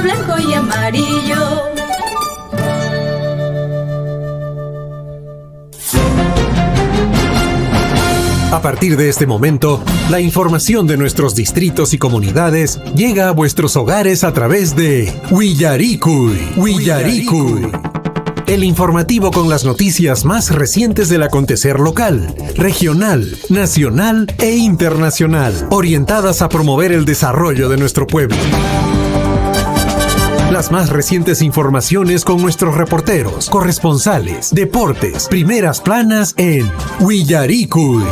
blanco y amarillo. A partir de este momento, la información de nuestros distritos y comunidades llega a vuestros hogares a través de Willaricui. El informativo con las noticias más recientes del acontecer local, regional, nacional e internacional, orientadas a promover el desarrollo de nuestro pueblo. Las más recientes informaciones con nuestros reporteros, corresponsales, deportes, primeras planas en Willaricui.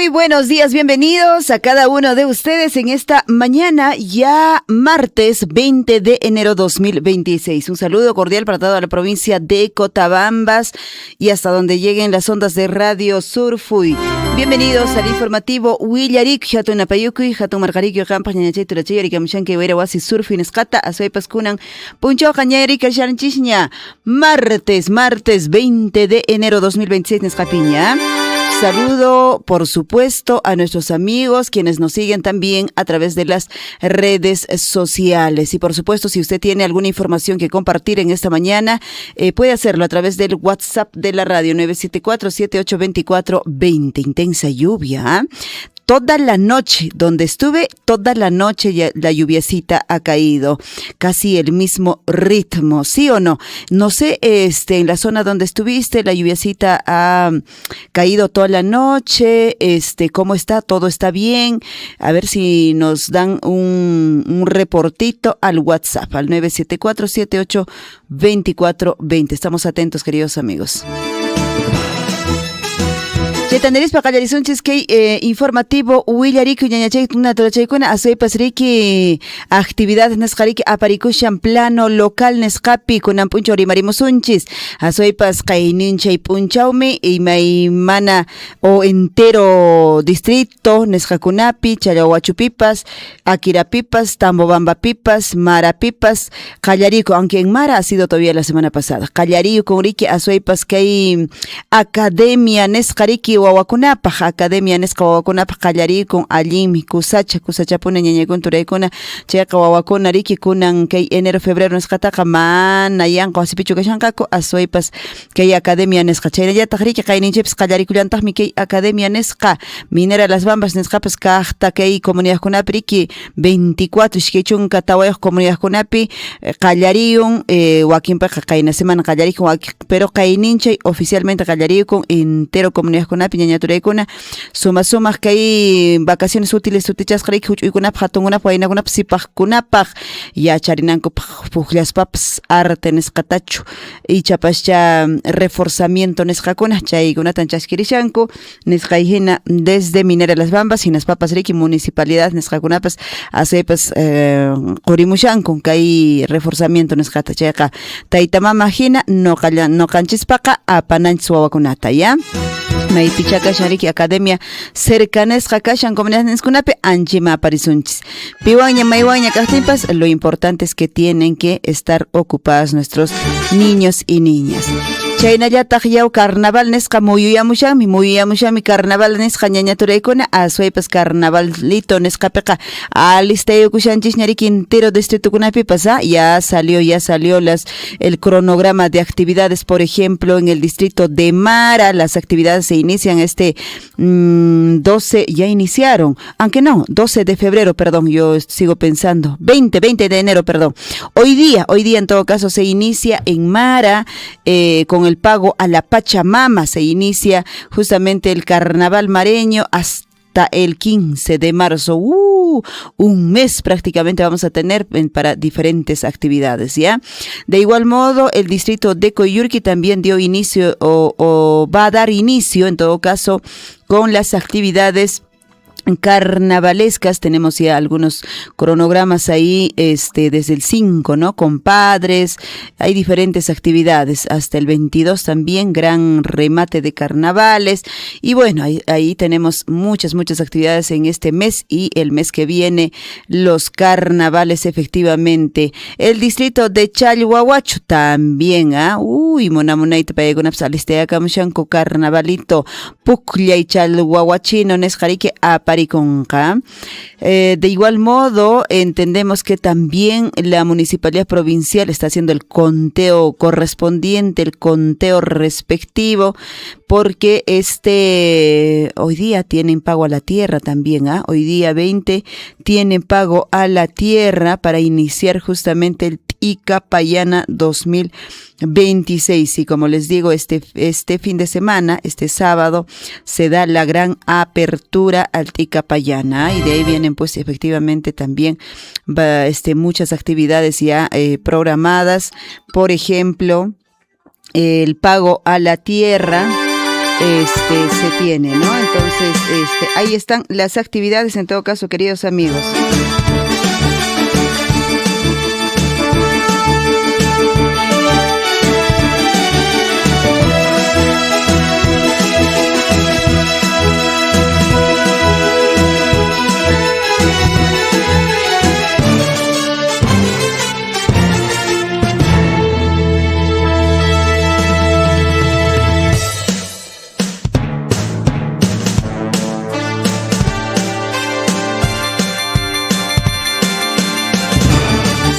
Buenos días, bienvenidos a cada uno de ustedes en esta mañana, ya martes 20 de enero 2026. Un saludo cordial para toda la provincia de Cotabambas y hasta donde lleguen las ondas de Radio Surfuy. Bienvenidos al informativo Willarik, Hatun Apayuki, Hatun Margarikio, Campas, Ñañachay, Turachay, Arikamshanke, Verawasi, Surfi, Nescata, Azuay Pascunan, Puncho, Cañari, Kasharanchishña. Martes 20 de enero 2026, Nescapiña. Saludo, por supuesto, a nuestros amigos quienes nos siguen también a través de las redes sociales. Y por supuesto, si usted tiene alguna información que compartir en esta mañana, puede hacerlo a través del WhatsApp de la radio 974-7824-20. Intensa lluvia, ¿eh? Toda la noche, donde estuve, toda la noche ya la lluviecita ha caído, casi el mismo ritmo, ¿sí o no? No sé, en la zona donde estuviste, la lluviecita ha caído toda la noche, ¿cómo está? ¿Todo está bien? A ver si nos dan un reportito al WhatsApp, al 974-7824-20. Estamos atentos, queridos amigos. Chetanderis paqallarizunchis que informativo Willariku ñañachay tunaturachaykuna asuypas riki actividades nesqariki aparikushan plano local nesqapi kunan puncho rimarimusunchis asuypas qayninchay punchawmi imaymana o entero distrito nesqakunapi Chalahuachupipas, Akirapipas, Tambobambapipas, Marapipas, Qallariku, aunque en Mara ha sido todavía la semana pasada. Qallariku riki asuypas kay academia nesqariki wawakunapaq, academia nisqa wawakunapaq qallarikun allimi kusachapuna ñañaykuna turaykuna chayqa wawakuna riki kunan kay enero febrero nisqataqa mana yanqa wasipichu kashanqaku aswaypas kay academia nisqa chaynallataq riki qayninchaypis qallarikullantaqmi kay academia nisqa Minera Las Bambas nisqapas kaqta kay comunidadkunapi riki 24 ishkay chunka tawayuq comunidadkunapi qallariyun wakinpaqa qayna semana qallarikun pero qayninchay oficialmente qallarikun entero comunidadkunapi ñañaturaykuna suma kay vacaciones útiles sutichasqariki huch'uykunapaq hatunkunapaq waynakunapaq sipaqkunapaq yacharinankupaq puqllaspapas arte nisqatachu ichapascha reforzamiento nisqakuna chaykunatan chaskirishanku nisqay hina desde Minera Las Bambas hinaspapas riki municipalidad nisqakunapas asaypas qurimushanku kay reforzamiento nisqata chayqa taytamama hina noqanchispaqa apananchis wawakunata ya Maypicha kashan riki academia cercanesqa kashan comunidadkunapi anchima aparisunchis. Piwaña maywaña kaqtinpas, lo importante es que tienen que estar ocupados nuestros niños y niñas. Chaynallataq yaw carnaval nisqa muyuyamushami carnaval nisqa ñañaturaykuna aswaypas carnavalito nisqapiqa alistayukushanchis ñariki entero distritokunapipas ya salió el cronograma de actividades. Por ejemplo, en el distrito de Mara las actividades se inician 12, ya iniciaron, aunque no, 12 de febrero, perdón, yo sigo pensando, 20 de enero, perdón. Hoy día en todo caso se inicia en Mara con el pago a la Pachamama, se inicia justamente el carnaval mareño hasta hasta el 15 de marzo. Un mes prácticamente vamos a tener para diferentes actividades, ¿ya? De igual modo, el distrito de Coyurqui también dio inicio o va a dar inicio, en todo caso, con las actividades carnavalescas. Tenemos ya algunos cronogramas ahí, desde el 5, ¿no? Compadres, hay diferentes actividades, hasta el 22 también, gran remate de carnavales, y bueno, ahí tenemos muchas actividades en este mes, y el mes que viene, los carnavales efectivamente. El distrito de Chalhuahuacho también, monamonaita payagunapsa alisteakamushanko carnavalito, Puclla y Chalhuahuachino, Nesjarique, de igual modo, entendemos que también la Municipalidad Provincial está haciendo el conteo correspondiente, el conteo respectivo, porque hoy día tienen pago a la tierra también, hoy día 20 tienen pago a la tierra para iniciar justamente el Ticapayana 2026, y como les digo, este fin de semana, este sábado, se da la gran apertura al Ticapayana, y de ahí vienen pues efectivamente también muchas actividades ya programadas. Por ejemplo, el pago a la tierra se tiene, ¿no? Entonces, ahí están las actividades, en todo caso, queridos amigos.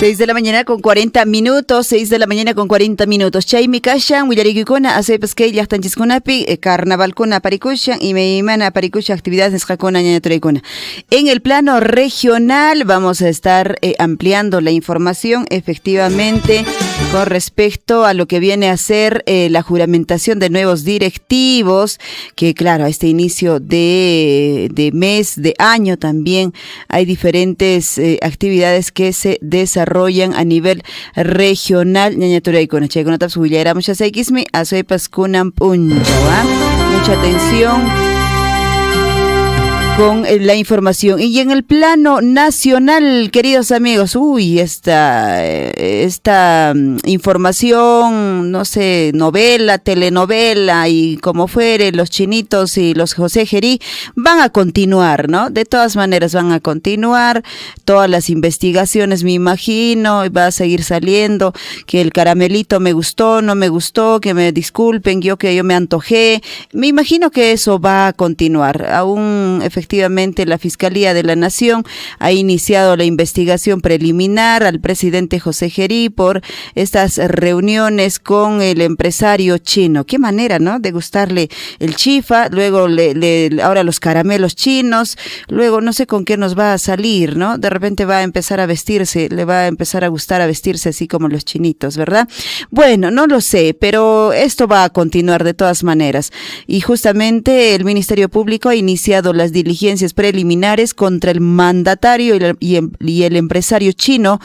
6 de la mañana con 40 minutos, 6 de la mañana con 40 minutos. Chaymi kashan, willarikikuna, asepaskay llaqtanchiskunapi, carnavalkuna parikushan, y meimana parikusha actividades nesqakuna ñañaturaykuna. En el plano regional vamos a estar ampliando la información efectivamente con respecto a lo que viene a ser la juramentación de nuevos directivos, que claro, a este inicio de mes, de año también hay diferentes actividades que se desarrollan a nivel regional. Mucha atención con la información. Y en el plano nacional, queridos amigos, esta información, no sé, novela, telenovela y como fuere, los chinitos y los José Gerí van a continuar, ¿no? De todas maneras van a continuar todas las investigaciones, me imagino, y va a seguir saliendo que el caramelito me gustó, no me gustó, que me disculpen, yo me antojé. Me imagino que eso va a continuar. Aún efectivamente la Fiscalía de la Nación ha iniciado la investigación preliminar al presidente José Gerí por estas reuniones con el empresario chino. Qué manera, ¿no? De gustarle el chifa, luego ahora los caramelos chinos, luego no sé con qué nos va a salir, ¿no? De repente va a empezar a vestirse, le va a empezar a gustar a vestirse así como los chinitos, ¿verdad? Bueno, no lo sé, pero esto va a continuar de todas maneras. Y justamente el Ministerio Público ha iniciado las diligencias preliminares contra el mandatario y el empresario chino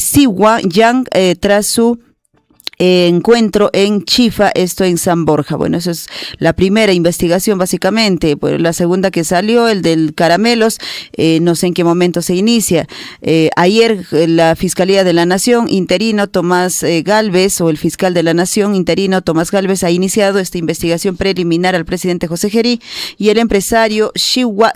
Siwa Yang tras su encuentro en Chifa, esto en San Borja. Bueno, eso es la primera investigación básicamente. Pues la segunda que salió, el del caramelos, no sé en qué momento se inicia. Ayer la Fiscalía de la Nación interino Tomás Gálvez, o el fiscal de la Nación interino Tomás Gálvez, ha iniciado esta investigación preliminar al presidente José Gerí y el empresario Siwa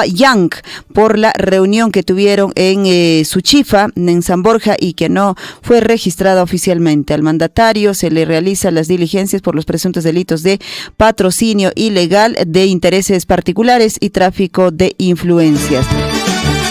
Yang por la reunión que tuvieron en su Chifa, en San Borja, y que no fue registrada oficialmente. Al mandatario se le realizan las diligencias por los presuntos delitos de patrocinio ilegal de intereses particulares y tráfico de influencias.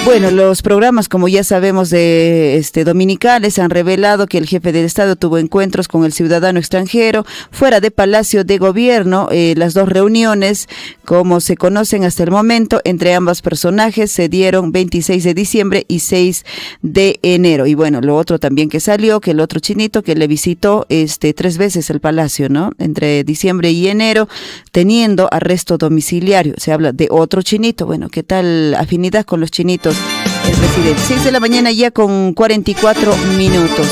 Bueno, los programas, como ya sabemos, de dominicales han revelado que el jefe del Estado tuvo encuentros con el ciudadano extranjero fuera de Palacio de Gobierno. Las dos reuniones, como se conocen hasta el momento, entre ambos personajes se dieron 26 de diciembre y 6 de enero. Y bueno, lo otro también que salió, que el otro chinito que le visitó 3 veces el Palacio, ¿no? Entre diciembre y enero, teniendo arresto domiciliario. Se habla de otro chinito. Bueno, ¿qué tal afinidad con los chinitos? El presidente. 6 de la mañana ya con 44 minutos.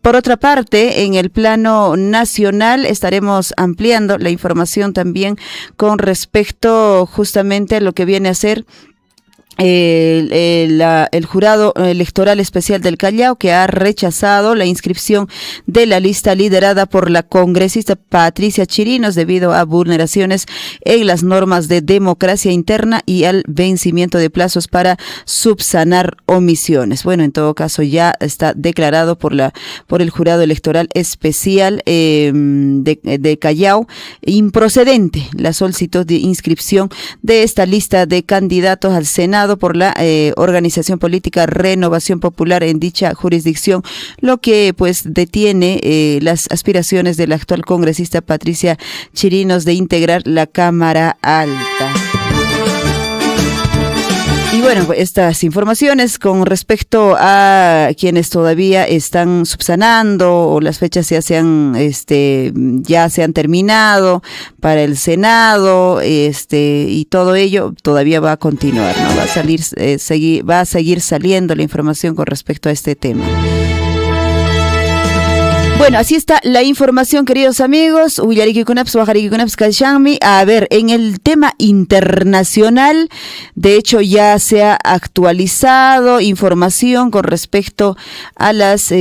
Por otra parte, en el plano nacional estaremos ampliando la información también con respecto justamente a lo que viene a ser el jurado electoral especial del Callao, que ha rechazado la inscripción de la lista liderada por la congresista Patricia Chirinos debido a vulneraciones en las normas de democracia interna y al vencimiento de plazos para subsanar omisiones. Bueno, en todo caso ya está declarado por el jurado electoral especial de Callao improcedente la solicitud de inscripción de esta lista de candidatos al Senado por la organización política Renovación Popular en dicha jurisdicción, lo que pues detiene las aspiraciones de la actual congresista Patricia Chirinos de integrar la Cámara Alta. Y bueno, estas informaciones con respecto a quienes todavía están subsanando o las fechas ya se han terminado para el Senado, y todo ello todavía va a continuar, ¿no? Va a seguir saliendo la información con respecto a este tema. Bueno, así está la información, queridos amigos. A ver, en el tema internacional, de hecho ya se ha actualizado información con respecto a las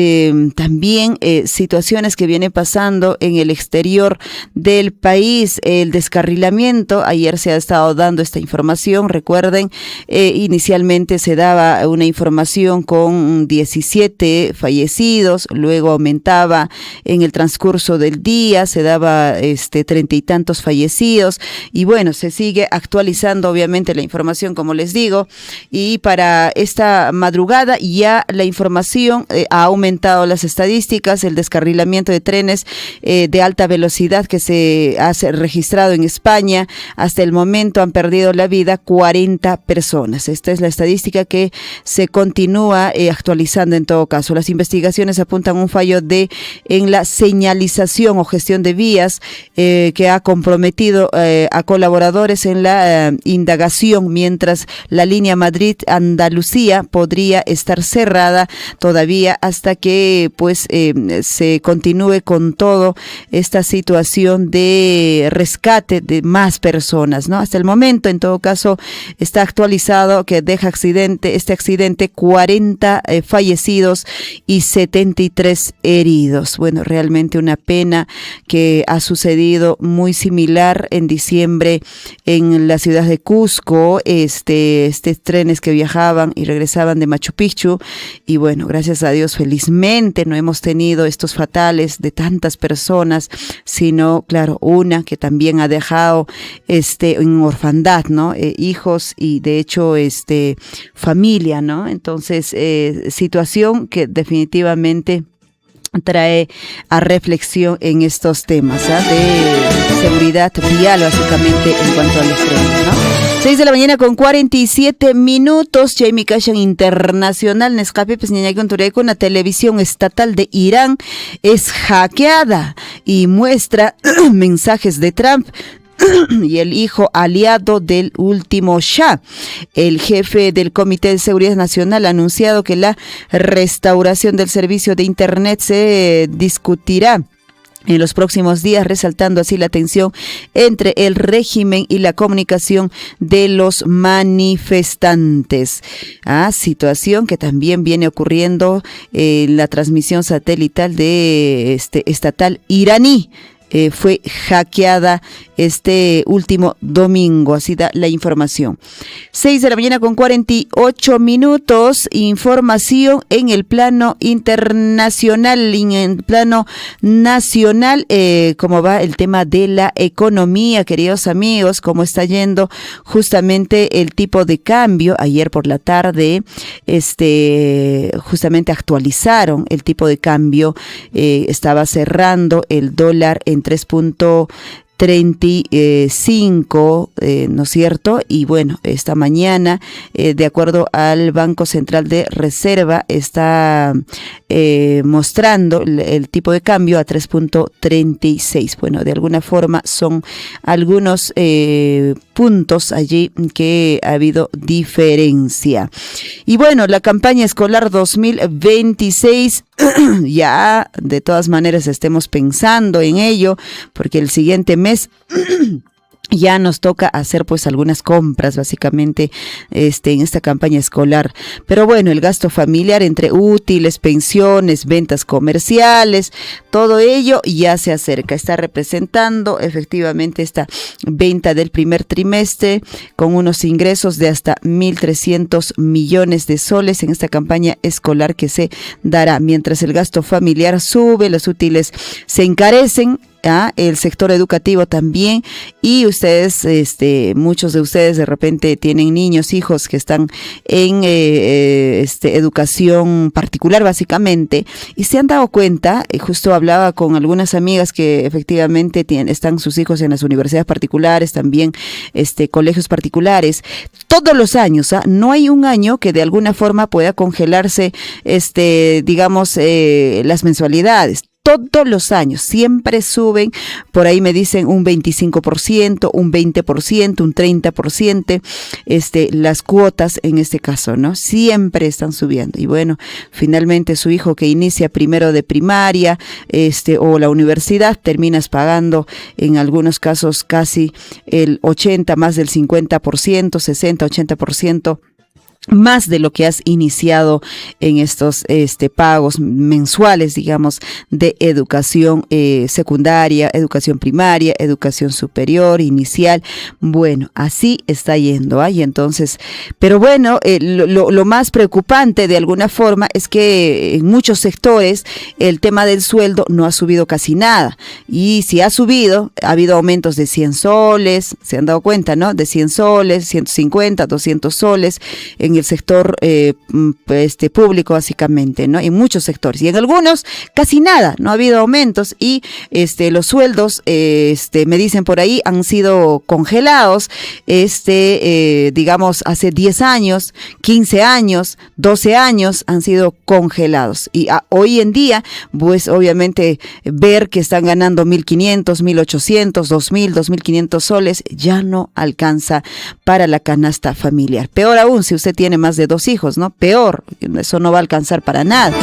también situaciones que viene pasando en el exterior del país. El descarrilamiento, ayer se ha estado dando esta información, recuerden, inicialmente se daba una información con 17 fallecidos, luego aumentaba en el transcurso del día, se daba 30 y tantos fallecidos, y bueno, se sigue actualizando obviamente la información, como les digo, y para esta madrugada ya la información ha aumentado las estadísticas. El descarrilamiento de trenes de alta velocidad que se ha registrado en España, hasta el momento han perdido la vida 40 personas. Esta es la estadística que se continúa actualizando en todo caso. Las investigaciones apuntan a un fallo en la señalización o gestión de vías que ha comprometido a colaboradores en la indagación, mientras la línea Madrid-Andalucía podría estar cerrada todavía hasta que se continúe con todo esta situación de rescate de más personas, ¿no? Hasta el momento, en todo caso, está actualizado que deja este accidente 40 fallecidos y 73 heridos. Bueno, realmente una pena que ha sucedido muy similar en diciembre en la ciudad de Cusco, trenes que viajaban y regresaban de Machu Picchu, y bueno, gracias a Dios, felizmente no hemos tenido estos fatales de tantas personas, sino, claro, una que también ha dejado en orfandad, ¿no? Hijos y de hecho familia, ¿no? Entonces, situación que definitivamente trae a reflexión en estos temas de seguridad vial, básicamente, en cuanto a los trenes, ¿no? 6 de la mañana con 47 minutos. Jamie Kashan Internacional, Nescape, con la televisión estatal de Irán es hackeada y muestra mensajes de Trump y el hijo aliado del último Shah. El jefe del Comité de Seguridad Nacional ha anunciado que la restauración del servicio de Internet se discutirá en los próximos días, resaltando así la tensión entre el régimen y la comunicación de los manifestantes. Situación que también viene ocurriendo en la transmisión satelital de estatal iraní. fue hackeada este último domingo, así da la información. 6 de la mañana con 48 minutos, información en el plano internacional, en el plano nacional, cómo va el tema de la economía, queridos amigos, cómo está yendo justamente el tipo de cambio. Ayer por la tarde, justamente actualizaron el tipo de cambio, estaba cerrando el dólar en 3.35, ¿no es cierto? Y bueno, esta mañana, de acuerdo al Banco Central de Reserva, está mostrando el tipo de cambio a 3.36. Bueno, de alguna forma son algunos puntos allí que ha habido diferencia. Y bueno, la campaña escolar 2026, ya de todas maneras estemos pensando en ello, porque el siguiente mes ya nos toca hacer pues algunas compras básicamente en esta campaña escolar. Pero bueno, el gasto familiar entre útiles, pensiones, ventas comerciales, todo ello ya se acerca. Está representando efectivamente esta venta del primer trimestre con unos ingresos de hasta 1.300 millones de soles en esta campaña escolar que se dará. Mientras el gasto familiar sube, los útiles se encarecen, el sector educativo también, y ustedes, muchos de ustedes de repente tienen niños, hijos que están en educación particular básicamente, y se han dado cuenta, justo hablaba con algunas amigas que efectivamente están sus hijos en las universidades particulares, también colegios particulares, todos los años, no hay un año que de alguna forma pueda congelarse, digamos, las mensualidades. Todos los años, siempre suben, por ahí me dicen un 25%, un 20%, un 30%, las cuotas en este caso, ¿no? Siempre están subiendo. Y bueno, finalmente su hijo que inicia primero de primaria, o la universidad, terminas pagando en algunos casos casi el 80, más del 50%, 60, 80%. Más de lo que has iniciado en estos pagos mensuales, digamos, de educación secundaria, educación primaria, educación superior, inicial. Bueno, así está yendo, y entonces, pero bueno, lo más preocupante de alguna forma es que en muchos sectores el tema del sueldo no ha subido casi nada, y si ha subido, ha habido aumentos de 100 soles, se han dado cuenta, ¿no? De 100 soles, 150, 200 soles, en el sector público básicamente, ¿no? En muchos sectores, y en algunos casi nada, no ha habido aumentos, y los sueldos, me dicen por ahí, han sido congelados, digamos, hace 10 años, 15 años, 12 años han sido congelados, y hoy en día, pues obviamente ver que están ganando 1.500, 1.800, 2.000, 2.500 soles, ya no alcanza para la canasta familiar. Peor aún, si usted tiene más de 2 hijos, ¿no? Peor, eso no va a alcanzar para nada.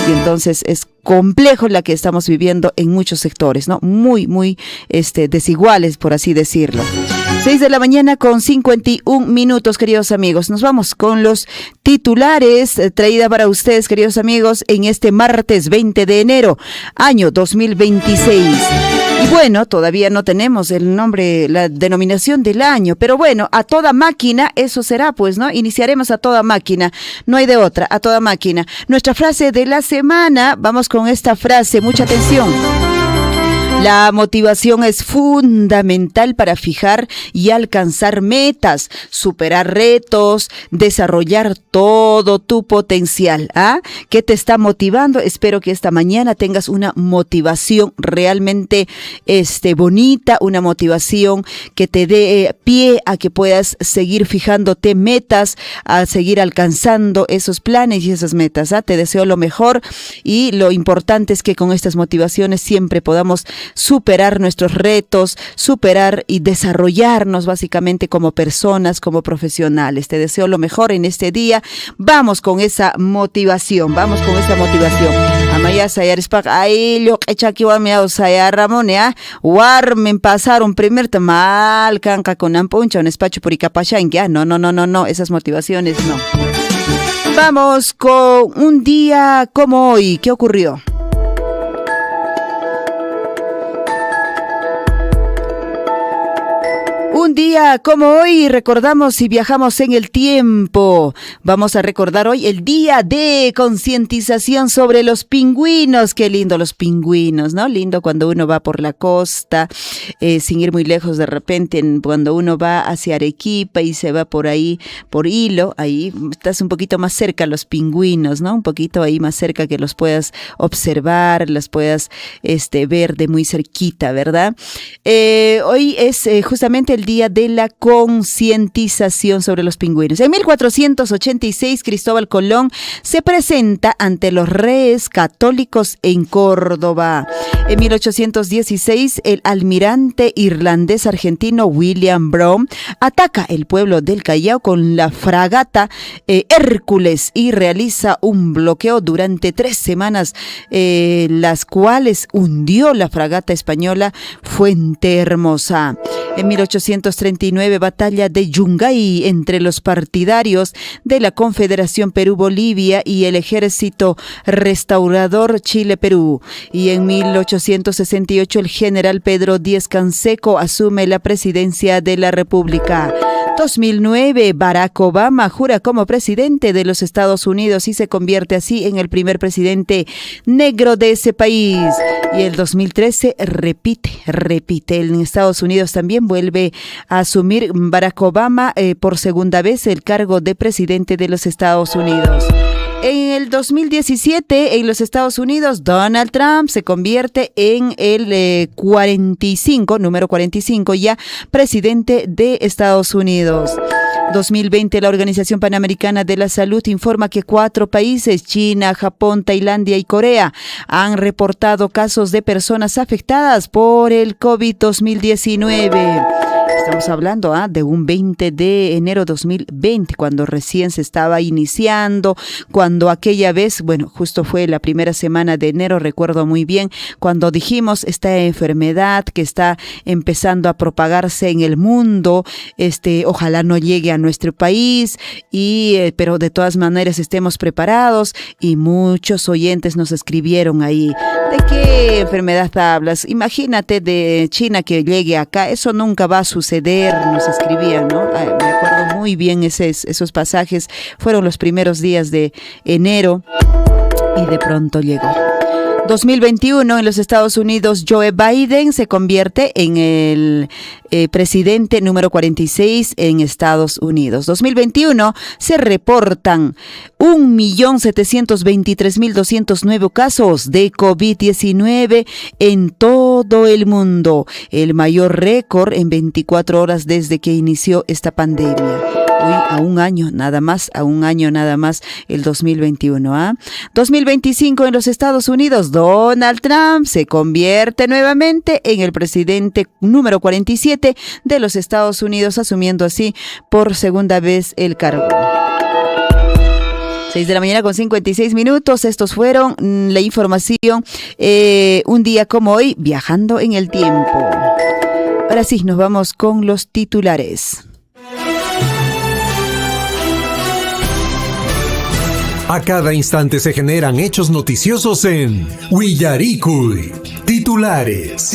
Y entonces es complejo la que estamos viviendo en muchos sectores, ¿no? Muy, muy desiguales, por así decirlo. 6 de la mañana con 51 minutos, queridos amigos. Nos vamos con los titulares traída para ustedes, queridos amigos, en este martes 20 de enero, año 2026. Y bueno, todavía no tenemos el nombre, la denominación del año, pero bueno, a toda máquina, eso será, pues, ¿no? Iniciaremos a toda máquina, no hay de otra, a toda máquina. Nuestra frase de la semana, vamos con esta frase, mucha atención. La motivación es fundamental para fijar y alcanzar metas, superar retos, desarrollar todo tu potencial. ¿Qué te está motivando? Espero que esta mañana tengas una motivación realmente bonita, una motivación que te dé pie a que puedas seguir fijándote metas, a seguir alcanzando esos planes y esas metas. Te deseo lo mejor, y lo importante es que con estas motivaciones siempre podamos superar nuestros retos, superar y desarrollarnos básicamente como personas, como profesionales. Te deseo lo mejor en este día. Vamos con esa motivación, vamos con esa motivación. Amaya sayarispak ailo echakiwamia saya ramone warmen pasaron primer mal canca con ampuncha un espacio por icapachan ya no, esas motivaciones no. Vamos con un día como hoy. ¿Qué ocurrió? Un día como hoy recordamos y viajamos en el tiempo. Vamos a recordar hoy el día de concientización sobre los pingüinos. Qué lindo los pingüinos, ¿no? Lindo cuando uno va por la costa, sin ir muy lejos de repente, cuando uno va hacia Arequipa y se va por ahí, por Hilo, ahí estás un poquito más cerca a los pingüinos, ¿no? Un poquito ahí más cerca que los puedas observar, los puedas ver de muy cerquita, ¿verdad? Hoy es justamente el día de la concientización sobre los pingüinos. En 1486, Cristóbal Colón se presenta ante los reyes católicos en Córdoba. En 1816, el almirante irlandés argentino William Brown ataca el pueblo del Callao con la fragata Hércules y realiza un bloqueo durante 3 semanas, las cuales hundió la fragata española Fuente Hermosa. En 1839, batalla de Yungay entre los partidarios de la Confederación Perú-Bolivia y el Ejército Restaurador Chile-Perú. Y en 1868, el general Pedro Díez-Canseco asume la presidencia de la República. 2009, Barack Obama jura como presidente de los Estados Unidos y se convierte así en el primer presidente negro de ese país. Y el 2013 repite. En Estados Unidos también vuelve a asumir Barack Obama por segunda vez el cargo de presidente de los Estados Unidos. En el 2017, en los Estados Unidos, Donald Trump se convierte en el número 45 ya, presidente de Estados Unidos. 2020, la Organización Panamericana de la Salud informa que 4 países, China, Japón, Tailandia y Corea, han reportado casos de personas afectadas por el COVID-2019. Estamos hablando de un 20 de enero 2020, cuando recién se estaba iniciando, cuando aquella vez, justo fue la primera semana de enero, recuerdo muy bien, cuando dijimos esta enfermedad que está empezando a propagarse en el mundo, ojalá no llegue a nuestro país, pero de todas maneras estemos preparados, y muchos oyentes nos escribieron ahí. ¿De qué enfermedad hablas? Imagínate de China que llegue acá, eso nunca va a suceder, nos escribían, ¿no? Me acuerdo muy bien esos pasajes, fueron los primeros días de enero y de pronto llegó. 2021, en los Estados Unidos, Joe Biden se convierte en el presidente número 46 en Estados Unidos. 2021 se reportan 1.723.209 casos de COVID-19 en todo el mundo, el mayor récord en 24 horas desde que inició esta pandemia. Hoy a un año nada más el 2021. 2025 en los Estados Unidos, Donald Trump se convierte nuevamente en el presidente número 47 de los Estados Unidos, asumiendo así por segunda vez el cargo. 6 de la mañana con 56 minutos. Estos fueron la información. Un día como hoy, viajando en el tiempo. Ahora sí, nos vamos con los titulares. A cada instante se generan hechos noticiosos en Willaricui. Titulares.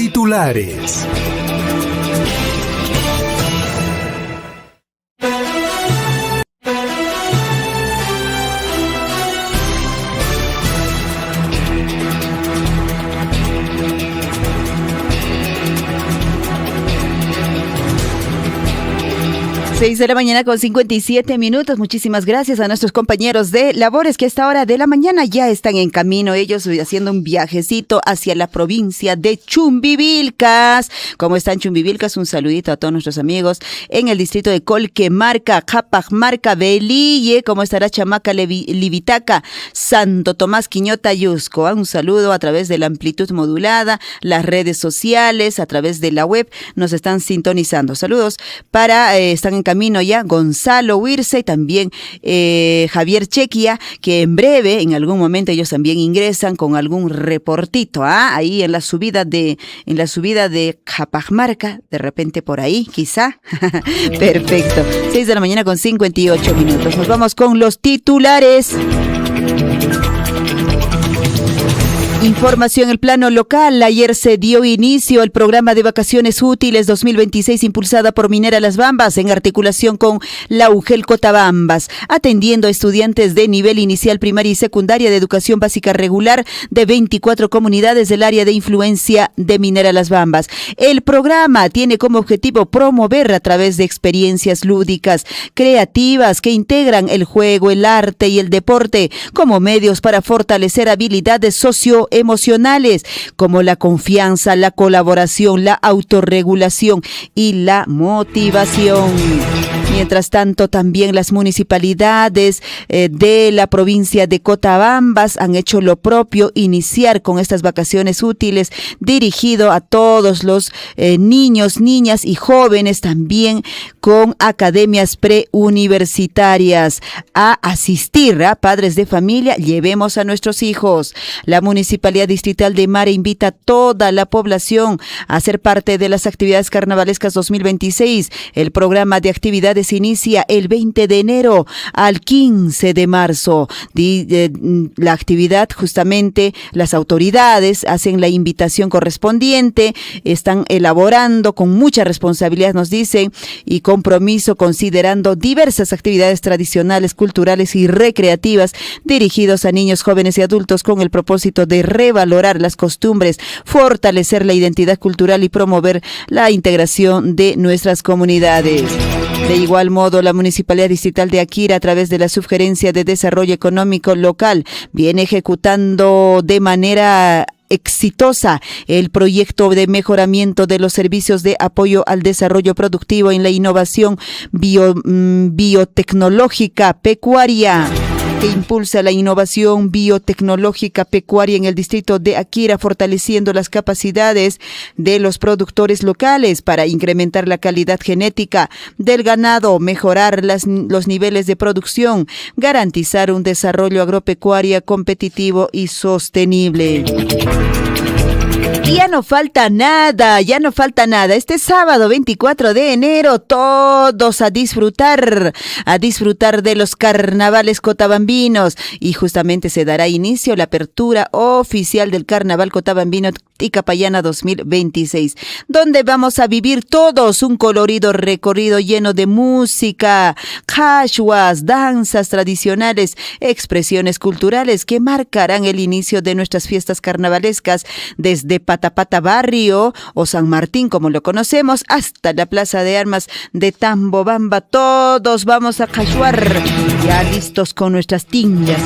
6 de la mañana con 57 minutos. Muchísimas gracias a nuestros compañeros de labores que a esta hora de la mañana ya están en camino. Ellos haciendo un viajecito hacia la provincia de Chumbivilcas. ¿Cómo están, Chumbivilcas? Un saludito a todos nuestros amigos en el distrito de Colquemarca, Japajmarca, Belille. ¿Cómo estará Chamaca, Libitaca, Santo Tomás, Quiñota, Yusco? Un saludo a través de la amplitud modulada, las redes sociales, a través de la web. Nos están sintonizando. Saludos para, están en camino ya Gonzalo Huirse y también Javier Chequia, que en breve, en algún momento ellos también ingresan con algún reportito, ahí en la subida de Japajmarca, de repente por ahí, quizá. Perfecto. 6 de la mañana con 58 minutos. Nos vamos con los titulares. Información en el plano local. Ayer se dio inicio al programa de vacaciones útiles 2026 impulsada por Minera Las Bambas en articulación con la UGEL Cotabambas, atendiendo a estudiantes de nivel inicial, primaria y secundaria de educación básica regular de 24 comunidades del área de influencia de Minera Las Bambas. El programa tiene como objetivo promover a través de experiencias lúdicas, creativas que integran el juego, el arte y el deporte como medios para fortalecer habilidades socioemocionales como la confianza, la colaboración, la autorregulación y la motivación. Mientras tanto, también las municipalidades de la provincia de Cotabambas han hecho lo propio, iniciar con estas vacaciones útiles dirigido a todos los niños, niñas y jóvenes, también con academias preuniversitarias a asistir a padres de familia. Llevemos a nuestros hijos. La Municipalidad Distrital de Mare invita a toda la población a ser parte de las actividades carnavalescas 2026. El programa de actividades inicia el 20 de enero al 15 de marzo. La actividad, justamente, las autoridades hacen la invitación correspondiente, están elaborando con mucha responsabilidad, nos dicen, y compromiso, considerando diversas actividades tradicionales, culturales y recreativas dirigidos a niños, jóvenes y adultos con el propósito de revalorar las costumbres, fortalecer la identidad cultural y promover la integración de nuestras comunidades. De igual modo, la Municipalidad Distrital de Akira, a través de la Subgerencia de Desarrollo Económico Local, viene ejecutando de manera exitosa el proyecto de mejoramiento de los servicios de apoyo al desarrollo productivo en la innovación biotecnológica pecuaria, que impulsa la innovación biotecnológica pecuaria en el distrito de Akira, fortaleciendo las capacidades de los productores locales para incrementar la calidad genética del ganado, mejorar los niveles de producción, garantizar un desarrollo agropecuario competitivo y sostenible. Y ya no falta nada. Este sábado 24 de enero, todos a disfrutar de los carnavales cotabambinos. Y justamente se dará inicio la apertura oficial del Carnaval Cotabambino Ticapayana 2026, donde vamos a vivir todos un colorido recorrido lleno de música, cashuas, danzas tradicionales, expresiones culturales que marcarán el inicio de nuestras fiestas carnavalescas desde Patapata Barrio o San Martín, como lo conocemos, hasta la Plaza de Armas de Tambobamba. Todos vamos a cashuar, ya listos con nuestras tingas,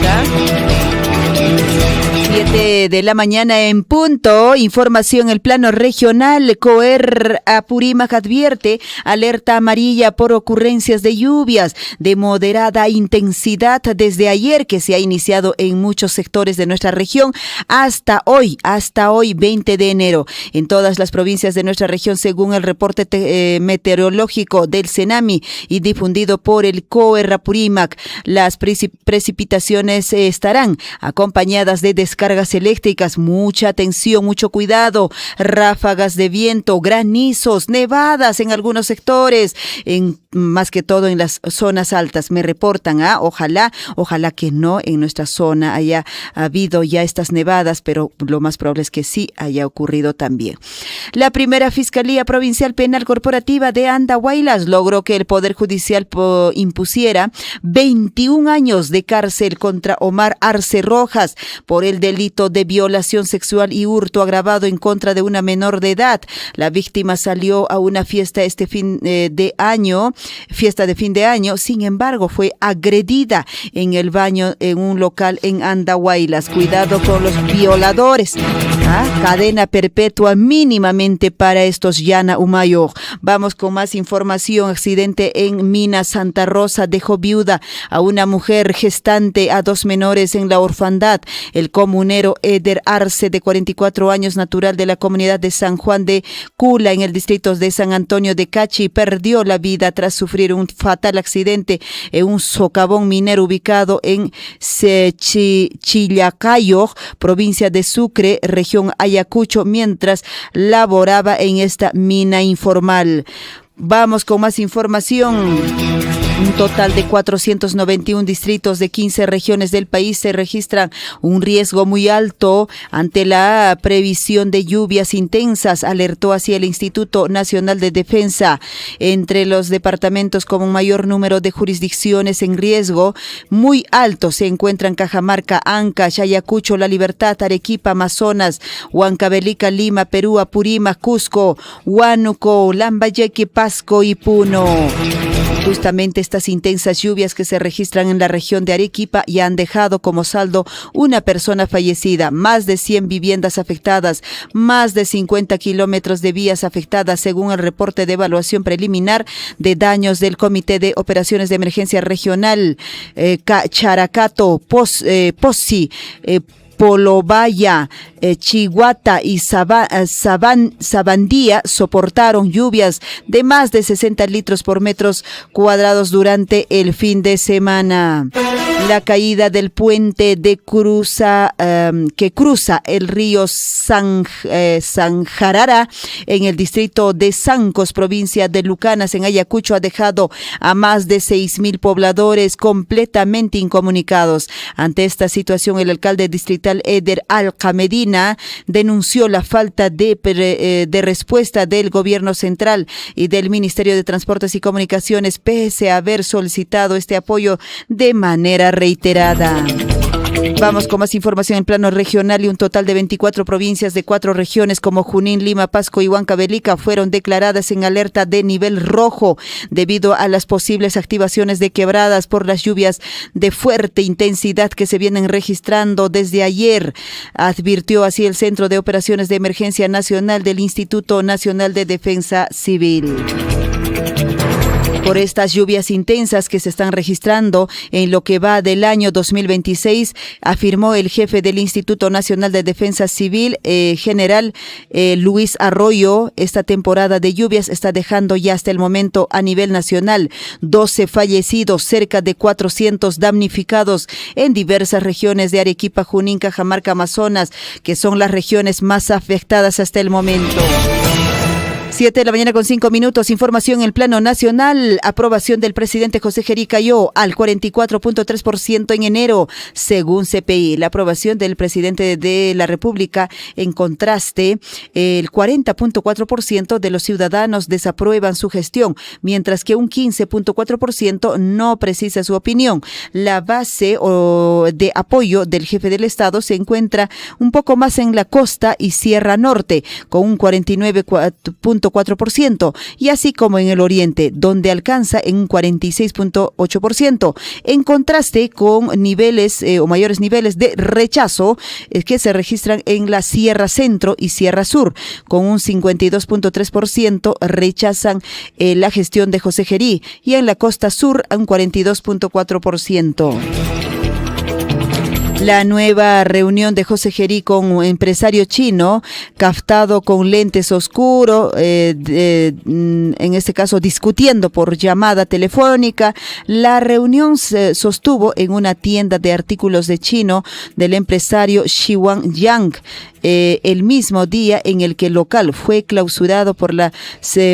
7 de la mañana en punto. Información en el plano regional. COER Apurímac advierte alerta amarilla por ocurrencias de lluvias de moderada intensidad desde ayer, que se ha iniciado en muchos sectores de nuestra región hasta hoy 20 de enero. En todas las provincias de nuestra región, según el reporte meteorológico del CENAMI y difundido por el COER Apurímac, las precipitaciones estarán acompañadas de descargas eléctricas. Mucha atención, mucho cuidado. Ráfagas de viento, granizos, nevadas en algunos sectores, más que todo en las zonas altas. Me reportan, ojalá que no en nuestra zona haya habido ya estas nevadas, pero lo más probable es que sí haya ocurrido también. La primera Fiscalía Provincial Penal Corporativa de Andahuaylas logró que el Poder Judicial impusiera 21 años de cárcel contra Omar Arce Rojas por el delito de violación sexual y hurto agravado en contra de una menor de edad. La víctima salió a una fiesta fiesta de fin de año, sin embargo fue agredida en el baño en un local en Andahuaylas. Cuidado con los violadores. Cadena perpetua mínimamente para estos Yana Humayo. Vamos con más información. Accidente en Mina Santa Rosa dejó viuda a una mujer gestante, a 2 menores en la orfandad. El comunero Eder Arce, de 44 años, natural de la comunidad de San Juan de Cula, en el distrito de San Antonio de Cachi, perdió la vida tras sufrir un fatal accidente en un socavón minero ubicado en Chillacayo, provincia de Sucre, región Ayacucho, mientras laboraba en esta mina informal. Vamos con más información. Un total de 491 distritos de 15 regiones del país se registran un riesgo muy alto ante la previsión de lluvias intensas, alertó así el Instituto Nacional de Defensa. Entre los departamentos con un mayor número de jurisdicciones en riesgo muy alto se encuentran Cajamarca, Ancash, Ayacucho, La Libertad, Arequipa, Amazonas, Huancavelica, Lima, Perú, Apurímac, Cusco, Huánuco, Lambayeque, Pasco y Puno. Justamente estas intensas lluvias que se registran en la región de Arequipa ya han dejado como saldo una persona fallecida, más de 100 viviendas afectadas, más de 50 kilómetros de vías afectadas, según el reporte de evaluación preliminar de daños del Comité de Operaciones de Emergencia Regional. Characato, Pozi, Polobaya, Chihuahua y Sabandía soportaron lluvias de más de 60 litros por metros cuadrados durante el fin de semana. La caída del puente de que cruza el río Sanjarara en el distrito de Sancos, provincia de Lucanas, en Ayacucho, ha dejado a más de 6,000 pobladores completamente incomunicados. Ante esta situación, el alcalde distrital Eder Alcamedina denunció la falta de respuesta del gobierno central y del Ministerio de Transportes y Comunicaciones, pese a haber solicitado este apoyo de manera reiterada. Vamos con más información en plano regional. Y un total de 24 provincias de 4 regiones como Junín, Lima, Pasco y Huancavelica fueron declaradas en alerta de nivel rojo debido a las posibles activaciones de quebradas por las lluvias de fuerte intensidad que se vienen registrando desde ayer, advirtió así el Centro de Operaciones de Emergencia Nacional del Instituto Nacional de Defensa Civil. Por estas lluvias intensas que se están registrando en lo que va del año 2026, afirmó el jefe del Instituto Nacional de Defensa Civil, general Luis Arroyo, esta temporada de lluvias está dejando ya hasta el momento a nivel nacional 12 fallecidos, cerca de 400 damnificados en diversas regiones de Arequipa, Junín, Cajamarca, Amazonas, que son las regiones más afectadas hasta el momento. 7:05 a.m. Información en el plano nacional. Aprobación del presidente José Gerí cayó al 44.3% en enero, según CPI. La aprobación del presidente de la República, en contraste, el 40.4% de los ciudadanos desaprueban su gestión, mientras que un 15.4% no precisa su opinión. La base de apoyo del jefe del Estado se encuentra un poco más en la costa y Sierra Norte, con un 49.4%, y así como en el oriente, donde alcanza en un 46.8%, en contraste con niveles o mayores niveles de rechazo que se registran en la Sierra Centro y Sierra Sur, con un 52.3% rechazan la gestión de José Gerí, y en la costa sur un 42.4%. La nueva reunión de José Gerí con un empresario chino, captado con lentes oscuros, en este caso discutiendo por llamada telefónica. La reunión se sostuvo en una tienda de artículos de chino del empresario Xiwan Yang, el mismo día en el que el local fue clausurado por la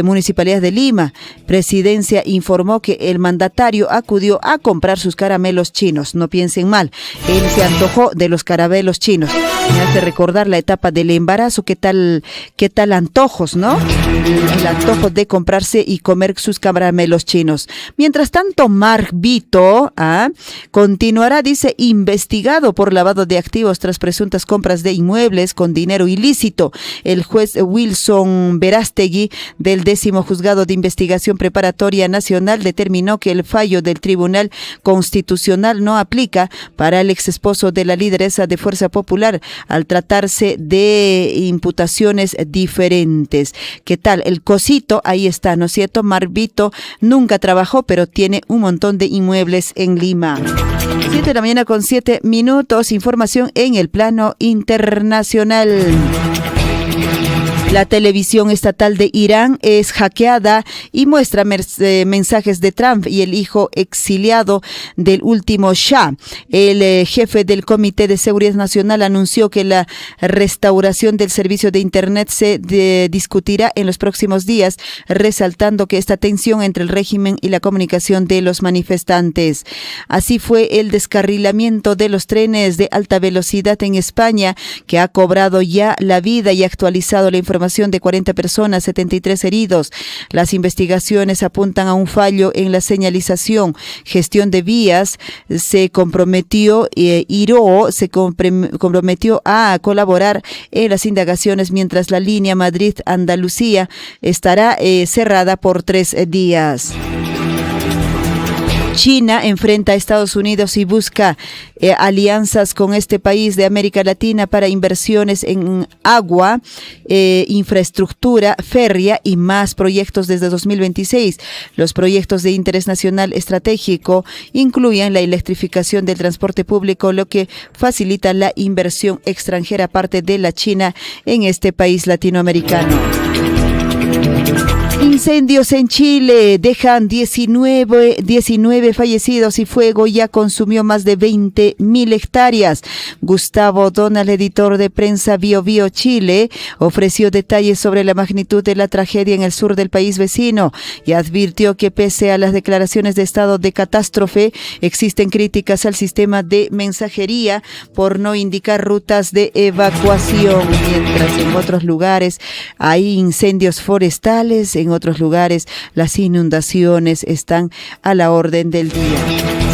Municipalidad de Lima. Presidencia informó que el mandatario acudió a comprar sus caramelos chinos. No piensen mal, él se antojó de los caramelos chinos. Me hace recordar la etapa del embarazo, qué tal antojos, ¿no? El antojo de comprarse y comer sus caramelos chinos. Mientras tanto, Mark Vito continuará, dice, investigado por lavado de activos tras presuntas compras de inmuebles con dinero ilícito. El juez Wilson Verástegui del 10º Juzgado de Investigación Preparatoria Nacional determinó que el fallo del Tribunal Constitucional no aplica para el ex esposo de la lideresa de Fuerza Popular, al tratarse de imputaciones diferentes. ¿Qué tal? El cosito, ahí está, ¿no es cierto? Marvito nunca trabajó, pero tiene un montón de inmuebles en Lima. 7:07 a.m. Información en el plano internacional. La televisión estatal de Irán es hackeada y muestra mensajes de Trump y el hijo exiliado del último Shah. El jefe del Comité de Seguridad Nacional anunció que la restauración del servicio de Internet se discutirá en los próximos días, resaltando que esta tensión entre el régimen y la comunicación de los manifestantes. Así fue el descarrilamiento de los trenes de alta velocidad en España, que ha cobrado ya la vida y actualizado la información de 40 personas, 73 heridos. Las investigaciones apuntan a un fallo en la señalización. Gestión de Vías se comprometió, IRO se comprometió a colaborar en las indagaciones, mientras la línea Madrid-Andalucía estará cerrada por 3 días. China enfrenta a Estados Unidos y busca alianzas con este país de América Latina para inversiones en agua, infraestructura férrea y más proyectos desde 2026. Los proyectos de interés nacional estratégico incluyen la electrificación del transporte público, lo que facilita la inversión extranjera aparte de la China en este país latinoamericano. Incendios en Chile dejan 19 fallecidos y fuego ya consumió más de 20.000 hectáreas. Gustavo Donald, editor de prensa BioBio Chile, ofreció detalles sobre la magnitud de la tragedia en el sur del país vecino y advirtió que pese a las declaraciones de estado de catástrofe, existen críticas al sistema de mensajería por no indicar rutas de evacuación, mientras en otros lugares hay incendios forestales, en otros lugares las inundaciones están a la orden del día.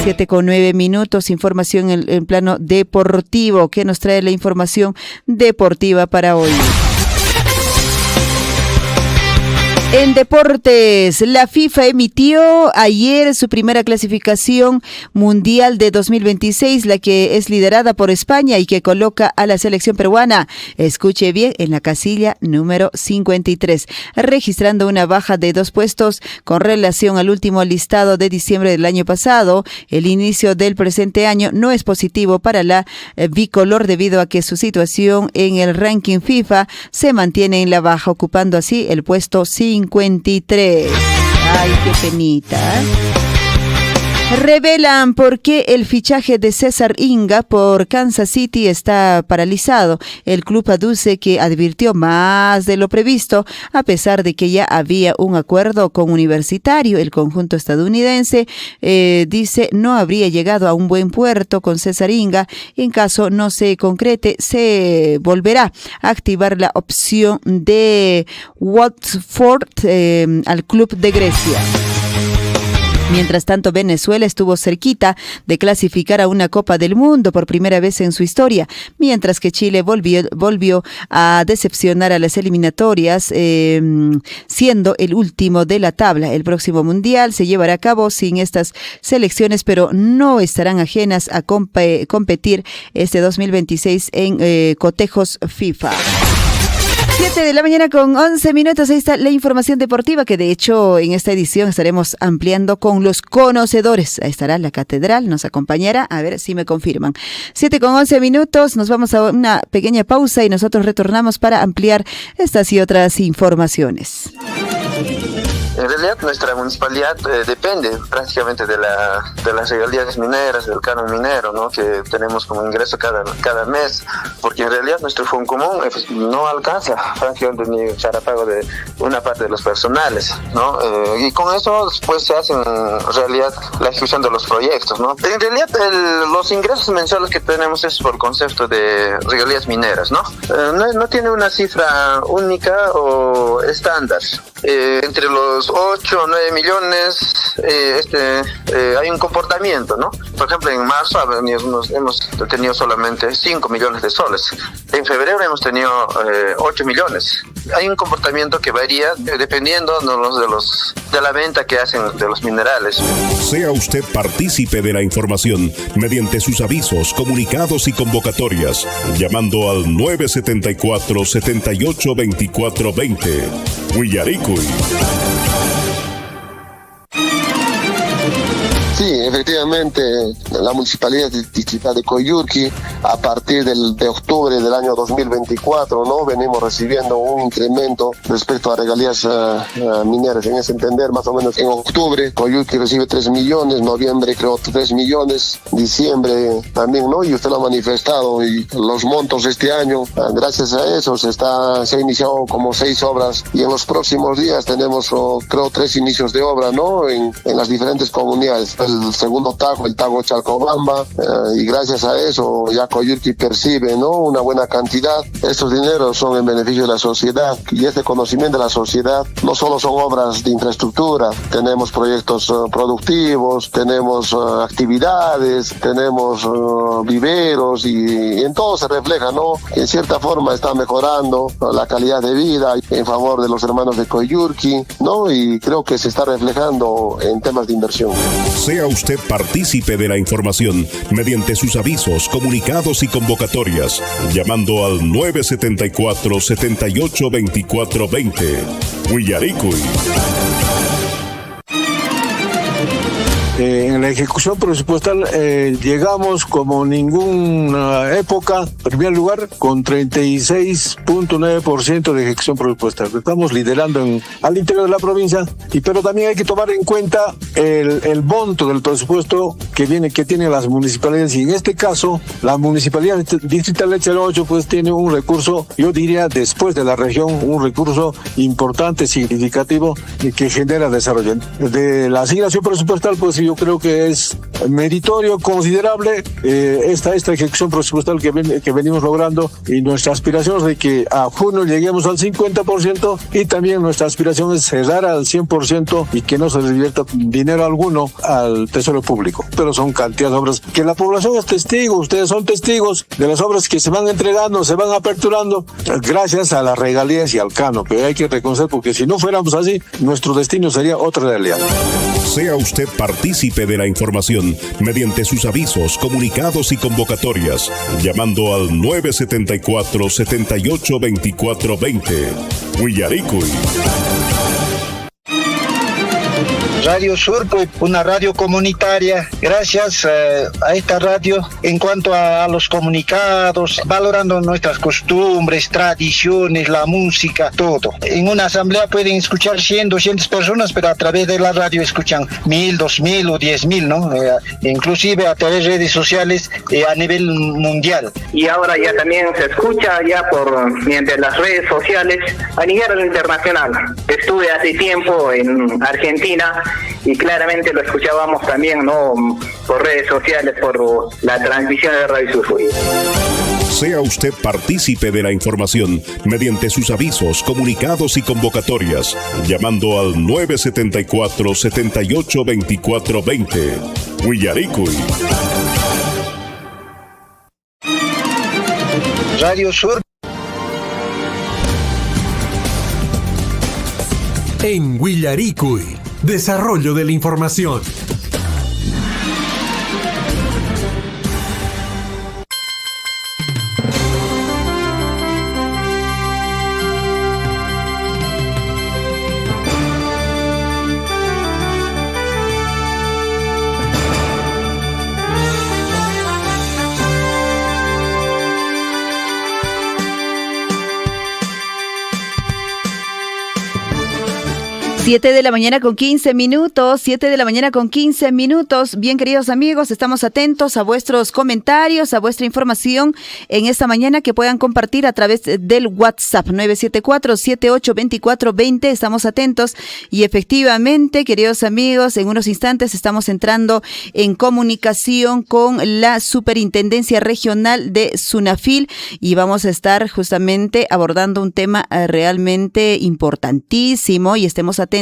7:09, información en plano deportivo. ¿Qué nos trae la información deportiva para hoy? En deportes, la FIFA emitió ayer su primera clasificación mundial de 2026, la que es liderada por España y que coloca a la selección peruana, escuche bien, en la casilla número 53, registrando una baja de 2 puestos con relación al último listado de diciembre del año pasado. El inicio del presente año no es positivo para la bicolor debido a que su situación en el ranking FIFA se mantiene en la baja, ocupando así el puesto 53. Ay, qué penita. Revelan por qué el fichaje de César Inga por Kansas City está paralizado. El club aduce que advirtió más de lo previsto, a pesar de que ya había un acuerdo con Universitario. El conjunto estadounidense dice no habría llegado a un buen puerto con César Inga. En caso no se concrete, se volverá a activar la opción de Watford al club de Grecia. Mientras tanto, Venezuela estuvo cerquita de clasificar a una Copa del Mundo por primera vez en su historia, mientras que Chile volvió a decepcionar a las eliminatorias, siendo el último de la tabla. El próximo Mundial se llevará a cabo sin estas selecciones, pero no estarán ajenas a competir este 2026 en cotejos FIFA. 7:11 Ahí está la información deportiva que de hecho en esta edición estaremos ampliando con los conocedores. Ahí estará la catedral, nos acompañará, a ver si me confirman. 7:11, nos vamos a una pequeña pausa y nosotros retornamos para ampliar estas y otras informaciones. En realidad nuestra municipalidad depende prácticamente de las regalías mineras, del canon minero, ¿no?, que tenemos como ingreso cada mes, porque en realidad nuestro fondo común no alcanza prácticamente ni para pago de una parte de los personales, ¿no? Y con eso pues se hace en realidad la ejecución de los proyectos, ¿no? En realidad los ingresos mensuales que tenemos es por concepto de regalías mineras, ¿no? No tiene una cifra única o estándar. Entre los 8 o 9 millones hay un comportamiento, ¿no? Por ejemplo, en marzo hemos tenido solamente 5 millones de soles. En febrero hemos tenido 8 millones. Hay un comportamiento que varía dependiendo de la venta que hacen de los minerales. Sea usted partícipe de la información mediante sus avisos, comunicados y convocatorias, llamando al 974-782420. Huillaricuy. Sí, efectivamente. efectivamente, la Municipalidad Distrital de Coyhaique, a partir de octubre del año 2024, ¿no? Venimos recibiendo un incremento respecto a regalías mineras. En ese entender, más o menos en octubre, Coyhaique recibe 3 millones, noviembre creo 3 millones, diciembre también, ¿no? Y usted lo ha manifestado, y los montos este año, gracias a eso, se ha iniciado como 6 obras, y en los próximos días tenemos, creo, 3 inicios de obra, ¿no? En las diferentes comunidades. El segundo tajo, el tajo Chalcobamba, y gracias a eso ya Coyhaique percibe, ¿no? Una buena cantidad. Estos dineros son en beneficio de la sociedad, y este conocimiento de la sociedad no solo son obras de infraestructura, tenemos proyectos productivos, tenemos actividades, tenemos viveros, y en todo se refleja, ¿no? En cierta forma está mejorando la calidad de vida en favor de los hermanos de Coyhaique, ¿no? Y creo que se está reflejando en temas de inversión. Sea usted partícipe de la información mediante sus avisos, comunicados y convocatorias, llamando al 974-782420. Huillaricui. En la ejecución presupuestal llegamos como ninguna época, en primer lugar, con 36.9% de ejecución presupuestal. Estamos liderando al interior de la provincia, pero también hay que tomar en cuenta el monto del presupuesto que tienen las municipalidades, y en este caso, la Municipalidad Distrital de Chalocho pues tiene un recurso, yo diría, después de la región, un recurso importante, significativo, y que genera desarrollo. De la asignación presupuestal, pues yo creo que es meritorio, considerable, esta ejecución presupuestal que venimos logrando, y nuestra aspiración es de que a junio lleguemos al 50%, y también nuestra aspiración es cerrar al 100% y que no se revierta dinero alguno al Tesoro Público. Pero son cantidades de obras que la población es testigo, ustedes son testigos de las obras que se van entregando, se van aperturando gracias a las regalías y al canon, que hay que reconocer, porque si no fuéramos así, nuestro destino sería otra realidad. Sea usted partícipe de la información mediante sus avisos, comunicados y convocatorias, llamando al 974-782420. Huillaricui. Radio Sur, pues, una radio comunitaria. Gracias a esta radio, en cuanto a los comunicados, valorando nuestras costumbres, tradiciones, la música, todo. En una asamblea pueden escuchar 100, 200 personas, pero a través de la radio escuchan 1000, 2000 o 10.000, ¿no? Inclusive a través de redes sociales a nivel mundial. Y ahora ya también se escucha ya mediante las redes sociales a nivel internacional. Estuve hace tiempo en Argentina y claramente lo escuchábamos también, ¿no? Por redes sociales, por la transmisión de Radio Sur. Sea usted partícipe de la información mediante sus avisos, comunicados y convocatorias, llamando al 974-782420. Huillaricui. Radio Sur. En Huillaricui, desarrollo de la información. Siete de la mañana con 15 minutos, 7 de la mañana con 15 minutos. Bien, queridos amigos, estamos atentos a vuestros comentarios, a vuestra información en esta mañana que puedan compartir a través del WhatsApp 974-782420. Estamos atentos y efectivamente, queridos amigos, en unos instantes estamos entrando en comunicación con la Superintendencia Regional de Sunafil y vamos a estar justamente abordando un tema realmente importantísimo y estemos atentos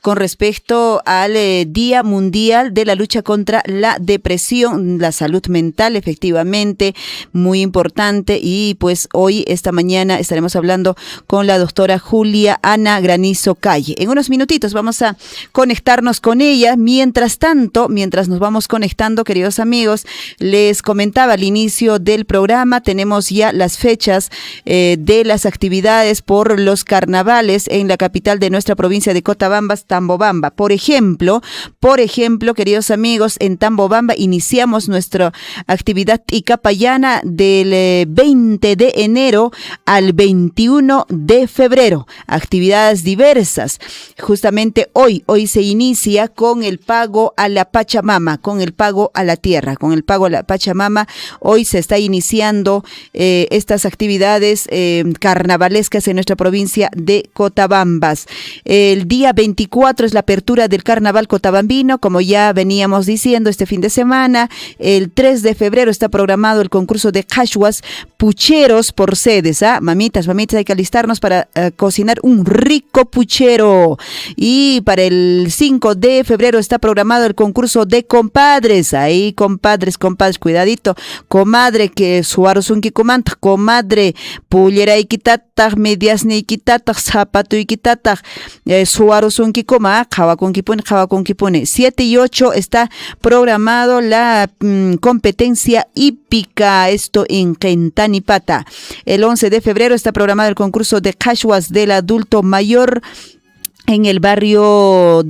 con respecto al Día Mundial de la Lucha contra la Depresión, la salud mental, efectivamente, muy importante. Y pues hoy, esta mañana, estaremos hablando con la doctora Julia Ana Granizo Calle. En unos minutitos vamos a conectarnos con ella. Mientras tanto, mientras nos vamos conectando, queridos amigos, les comentaba al inicio del programa, tenemos ya las fechas de las actividades por los carnavales en la capital de nuestra provincia provincia de Cotabambas, Tambobamba. Por ejemplo, queridos amigos, en Tambobamba iniciamos nuestra actividad Icapayana del 20 de enero al 21 de febrero. Actividades diversas. Justamente hoy se inicia con el pago a la Pachamama, con el pago a la tierra, con el pago a la Pachamama. Hoy se está iniciando estas actividades carnavalescas en nuestra provincia de Cotabambas. El día 24 es la apertura del carnaval cotabambino, como ya veníamos diciendo este fin de semana. El 3 de febrero está programado el concurso de cachuas pucheros por sedes. Mamitas, hay que alistarnos para cocinar un rico puchero. Y para el 5 de febrero está programado el concurso de compadres. Ahí, compadres, cuidadito. Comadre, que suarusunki comanta, comadre, pullera ikitatag, medias ni ikitatag, zapato ikitatag, suarusunki coma, jawakunki pone. 7 y 8 está programado la competencia hípica, esto en Quentanipata. El 11 de febrero está programado el concurso de cachuas del adulto mayor en el barrio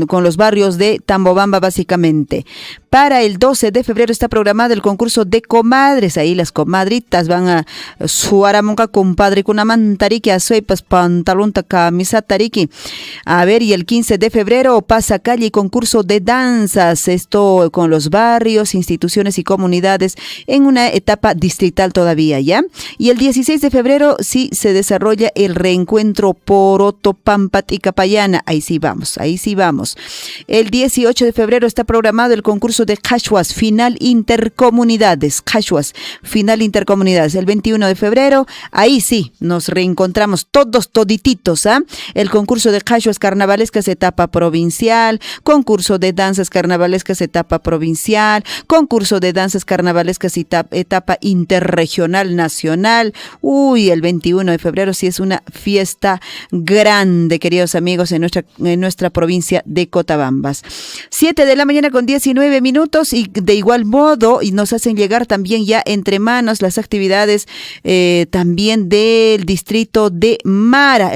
con los barrios de Tambobamba básicamente. Para el 12 de febrero está programado el concurso de comadres. Ahí las comadritas van a suaramonca compadre con una mantariki, a soipas, pantalón, camisa tariki. A ver, y el 15 de febrero pasa calle y concurso de danzas. Esto con los barrios, instituciones y comunidades en una etapa distrital todavía, ¿ya? Y el 16 de febrero sí se desarrolla el reencuentro Poroto, Pampat y Capayana. Ahí sí vamos. El 18 de febrero está programado el concurso de cachuas final intercomunidades. El 21 de febrero, ahí sí, nos reencontramos todititos. El concurso de cachuas carnavalescas etapa provincial, concurso de danzas carnavalescas etapa provincial, concurso de danzas carnavalescas etapa interregional nacional. El 21 de febrero sí es una fiesta grande, queridos amigos, en nuestra provincia de Cotabambas. 7 de la mañana con 19 minutos, y de igual modo y nos hacen llegar también ya entre manos las actividades también del distrito de Mara,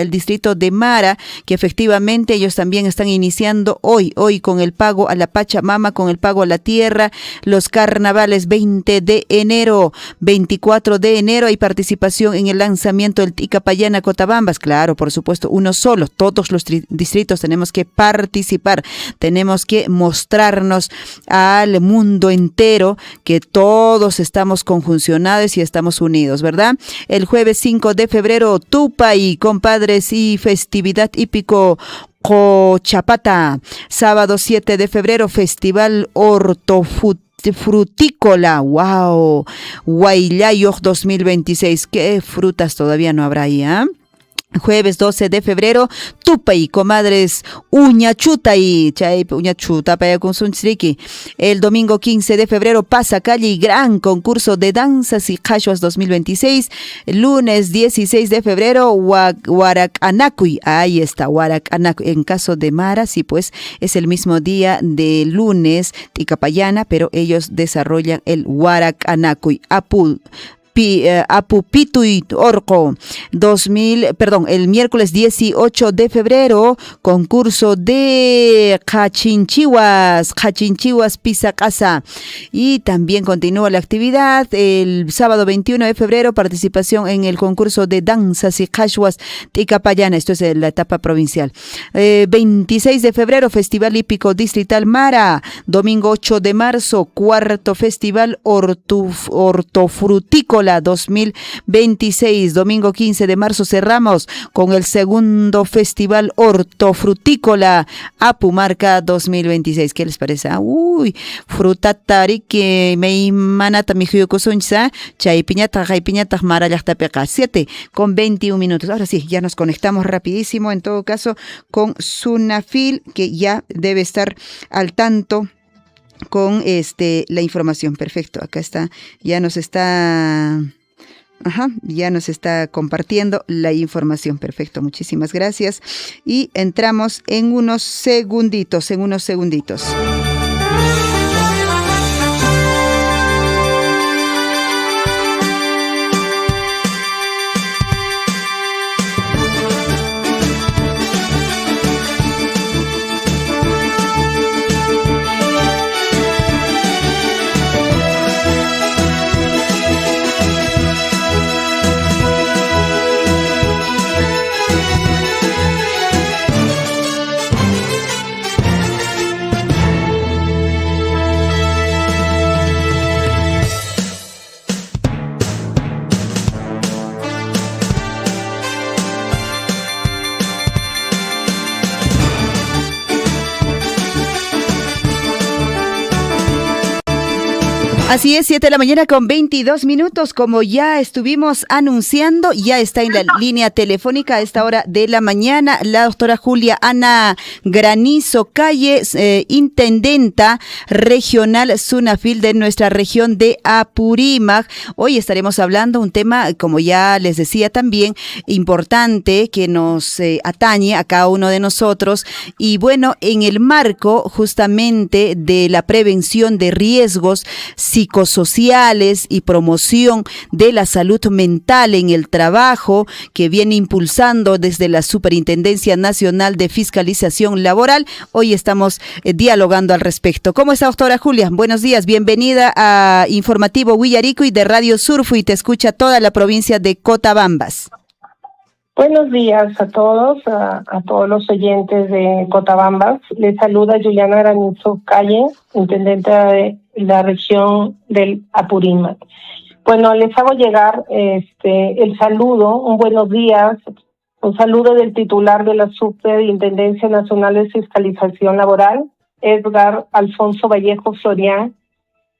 que efectivamente ellos también están iniciando hoy con el pago a la Pachamama, con el pago a la tierra, los carnavales 20 de enero, 24 de enero hay participación en el lanzamiento del Icapayana Cotabambas. Claro, por supuesto, uno solo, todos los distritos tenemos que participar, tenemos que mostrarnos al mundo entero que todos estamos conjuncionados y estamos unidos, ¿verdad? El jueves 5 de febrero, Tupay, compadres y festividad hípico Cochapata. Sábado 7 de febrero, Festival Hortofrutícola, wow, Huaylayoc 2026. ¿Qué frutas todavía no habrá ahí, Jueves 12 de febrero, Tupay, comadres, Uñachutay, chay, Uñachuta, paya con sunchriqui. El domingo 15 de febrero, Pasa Calle, gran concurso de danzas y cachuas 2026. Lunes 16 de febrero, Huaracanacuy, ahí está, Huaracanacuy. En caso de Mara, sí, pues, es el mismo día de lunes, Ticapayana, pero ellos desarrollan el Huaracanacuy, Apupituy Orco el miércoles 18 de febrero, concurso de Cachinchihuas Pisa Casa, y también continúa la actividad. El sábado 21 de febrero, participación en el concurso de danzas y cachuas Ticapayana, esto es la etapa provincial. 26 de febrero, Festival Hípico Distrital Mara. Domingo 8 de marzo, cuarto Festival Hortofrutícola 2026. Domingo 15 de marzo cerramos con el segundo Festival Hortofrutícola Apumarca 2026. ¿Qué les parece? Frutatari que me manata mi juyukusuncha, chay piñata mara llaqtapiqa. 7 con 21 minutos. Ahora sí, ya nos conectamos rapidísimo, en todo caso, con Sunafil, que ya debe estar al tanto con la información. Perfecto, acá está, ya nos está compartiendo la información. Perfecto, muchísimas gracias, y entramos en unos segunditos. Así es, 7 de la mañana con 22 minutos, como ya estuvimos anunciando, ya está en la línea telefónica a esta hora de la mañana la doctora Julia Ana Granizo Calle, intendenta regional SUNAFIL de nuestra región de Apurímac. Hoy estaremos hablando un tema, como ya les decía también, importante que nos atañe a cada uno de nosotros, y bueno, en el marco justamente de la prevención de riesgos psicosociales y promoción de la salud mental en el trabajo, que viene impulsando desde la Superintendencia Nacional de Fiscalización Laboral. Hoy estamos dialogando al respecto. ¿Cómo está, doctora Julia? Buenos días, bienvenida a Informativo Huillarico y de Radio Surfo, y te escucha toda la provincia de Cotabambas. Buenos días a todos los oyentes de Cotabambas. Les saluda Juliana Granizo Calle, intendenta de la región del Apurímac. Bueno, les hago llegar el saludo, un buenos días, un saludo del titular de la Superintendencia Nacional de Fiscalización Laboral, Edgar Alfonso Vallejo Florián,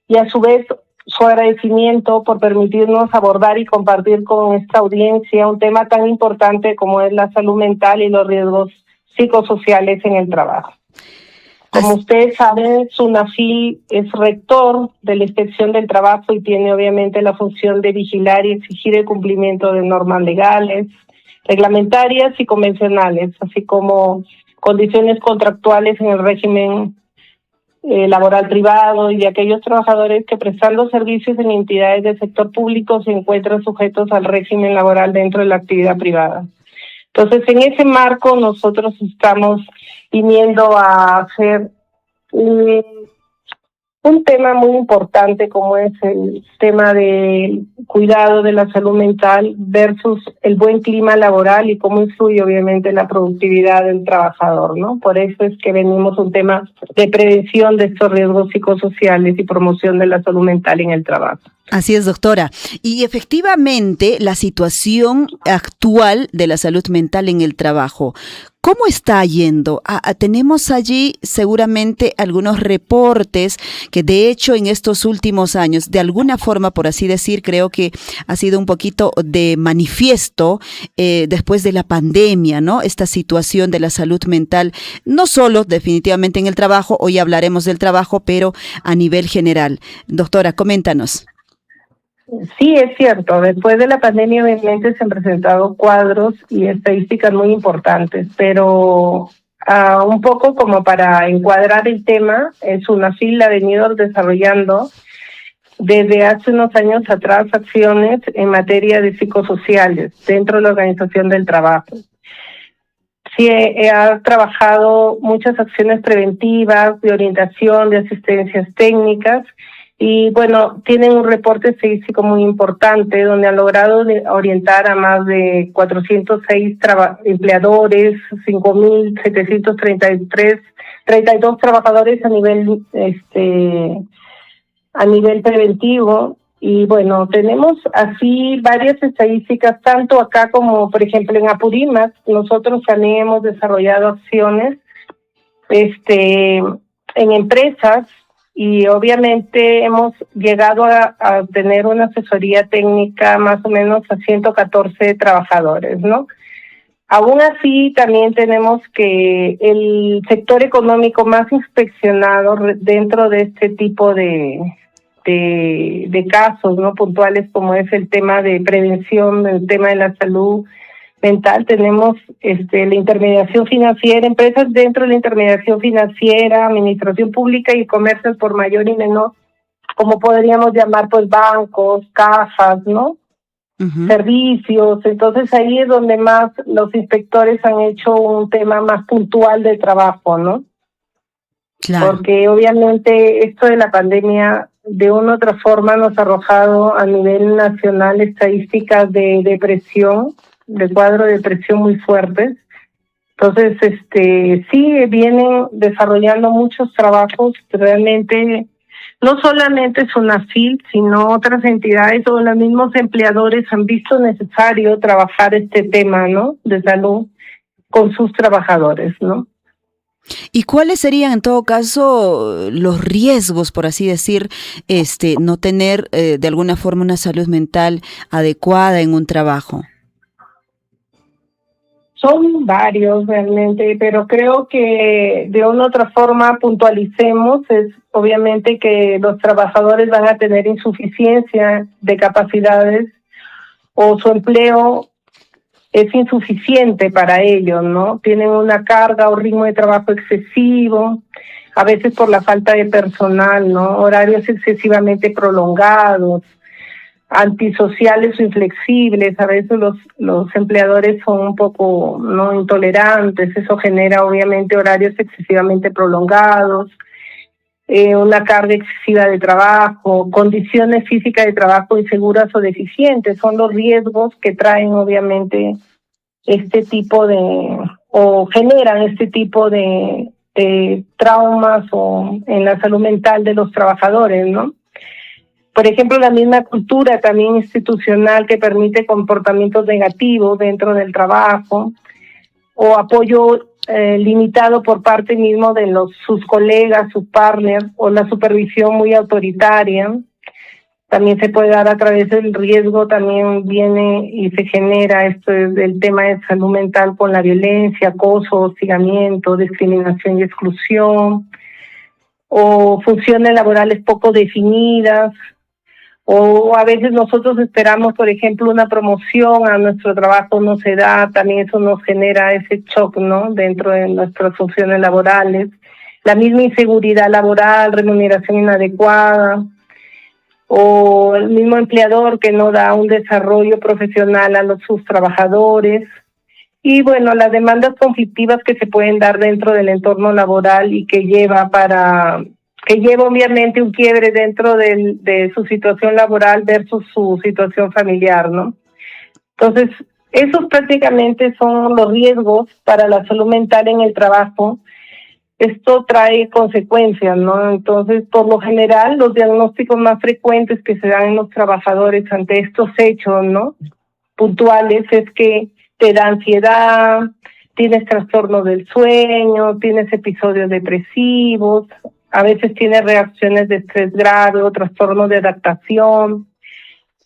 y a su vez su agradecimiento por permitirnos abordar y compartir con esta audiencia un tema tan importante como es la salud mental y los riesgos psicosociales en el trabajo. Como ustedes saben, SUNAFIL es rector de la Inspección del Trabajo y tiene obviamente la función de vigilar y exigir el cumplimiento de normas legales, reglamentarias y convencionales, así como condiciones contractuales en el régimen laboral privado y de aquellos trabajadores que prestando servicios en entidades del sector público se encuentran sujetos al régimen laboral dentro de la actividad privada. Entonces, en ese marco nosotros estamos viniendo a hacer un tema muy importante como es el tema del cuidado de la salud mental versus el buen clima laboral y cómo influye obviamente la productividad del trabajador, ¿no? Por eso es que venimos a un tema de prevención de estos riesgos psicosociales y promoción de la salud mental en el trabajo. Así es, doctora. Y efectivamente, la situación actual de la salud mental en el trabajo, ¿cómo está yendo? Tenemos allí seguramente algunos reportes que de hecho en estos últimos años, de alguna forma, por así decir, creo que ha sido un poquito de manifiesto después de la pandemia, ¿no? Esta situación de la salud mental, no solo definitivamente en el trabajo, hoy hablaremos del trabajo, pero a nivel general. Doctora, coméntanos. Sí, es cierto. Después de la pandemia, obviamente, se han presentado cuadros y estadísticas muy importantes, pero un poco como para encuadrar el tema, SUNAFIL ha venido desarrollando desde hace unos años atrás acciones en materia de psicosociales dentro de la organización del trabajo. Sí, ha trabajado muchas acciones preventivas, de orientación, de asistencias técnicas, y bueno, tienen un reporte estadístico muy importante donde han logrado orientar a más de 406 empleadores, 5.732 trabajadores a nivel preventivo. Y bueno, tenemos así varias estadísticas, tanto acá como por ejemplo en Apurímac. Nosotros también hemos desarrollado acciones en empresas, y obviamente hemos llegado a tener una asesoría técnica más o menos a 114 trabajadores, ¿no? Aún así, también tenemos que el sector económico más inspeccionado dentro de este tipo de casos, ¿no? Puntuales, como es el tema de prevención, el tema de la salud mental, tenemos la intermediación financiera, empresas dentro de la intermediación financiera, administración pública y comercios por mayor y menor, como podríamos llamar pues bancos, cajas, ¿no? Uh-huh. Servicios. Entonces ahí es donde más los inspectores han hecho un tema más puntual de trabajo, ¿no? Claro. Porque obviamente esto de la pandemia de una u otra forma nos ha arrojado a nivel nacional estadísticas de depresión, de cuadro de depresión muy fuertes. Entonces, sí vienen desarrollando muchos trabajos, realmente, no solamente SUNAFIL, sino otras entidades o los mismos empleadores han visto necesario trabajar este tema, ¿no? De salud con sus trabajadores, ¿no? ¿Y cuáles serían en todo caso los riesgos, por así decir, no tener de alguna forma una salud mental adecuada en un trabajo? Son varios realmente, pero creo que de una u otra forma puntualicemos, es obviamente que los trabajadores van a tener insuficiencia de capacidades o su empleo es insuficiente para ellos, ¿no? Tienen una carga o ritmo de trabajo excesivo, a veces por la falta de personal, ¿no? Horarios excesivamente prolongados, antisociales o inflexibles, a veces los empleadores son un poco no intolerantes, eso genera obviamente horarios excesivamente prolongados, una carga excesiva de trabajo, condiciones físicas de trabajo inseguras o deficientes, son los riesgos que traen obviamente este tipo o generan este tipo de traumas o en la salud mental de los trabajadores, ¿no? Por ejemplo, la misma cultura también institucional que permite comportamientos negativos dentro del trabajo o apoyo limitado por parte mismo de sus colegas, sus partners, o la supervisión muy autoritaria. También se puede dar a través del riesgo, también viene y se genera esto del tema de salud mental con la violencia, acoso, hostigamiento, discriminación y exclusión, o funciones laborales poco definidas, o a veces nosotros esperamos, por ejemplo, una promoción, a nuestro trabajo no se da, también eso nos genera ese shock, ¿no? Dentro de nuestras funciones laborales. La misma inseguridad laboral, remuneración inadecuada, o el mismo empleador que no da un desarrollo profesional a sus trabajadores. Y bueno, las demandas conflictivas que se pueden dar dentro del entorno laboral y que lleva obviamente un quiebre dentro de su situación laboral versus su situación familiar, ¿no? Entonces, esos prácticamente son los riesgos para la salud mental en el trabajo. Esto trae consecuencias, ¿no? Entonces, por lo general, los diagnósticos más frecuentes que se dan en los trabajadores ante estos hechos, ¿no? Puntuales, es que te da ansiedad, tienes trastornos del sueño, tienes episodios depresivos, a veces tiene reacciones de estrés grave o trastornos de adaptación.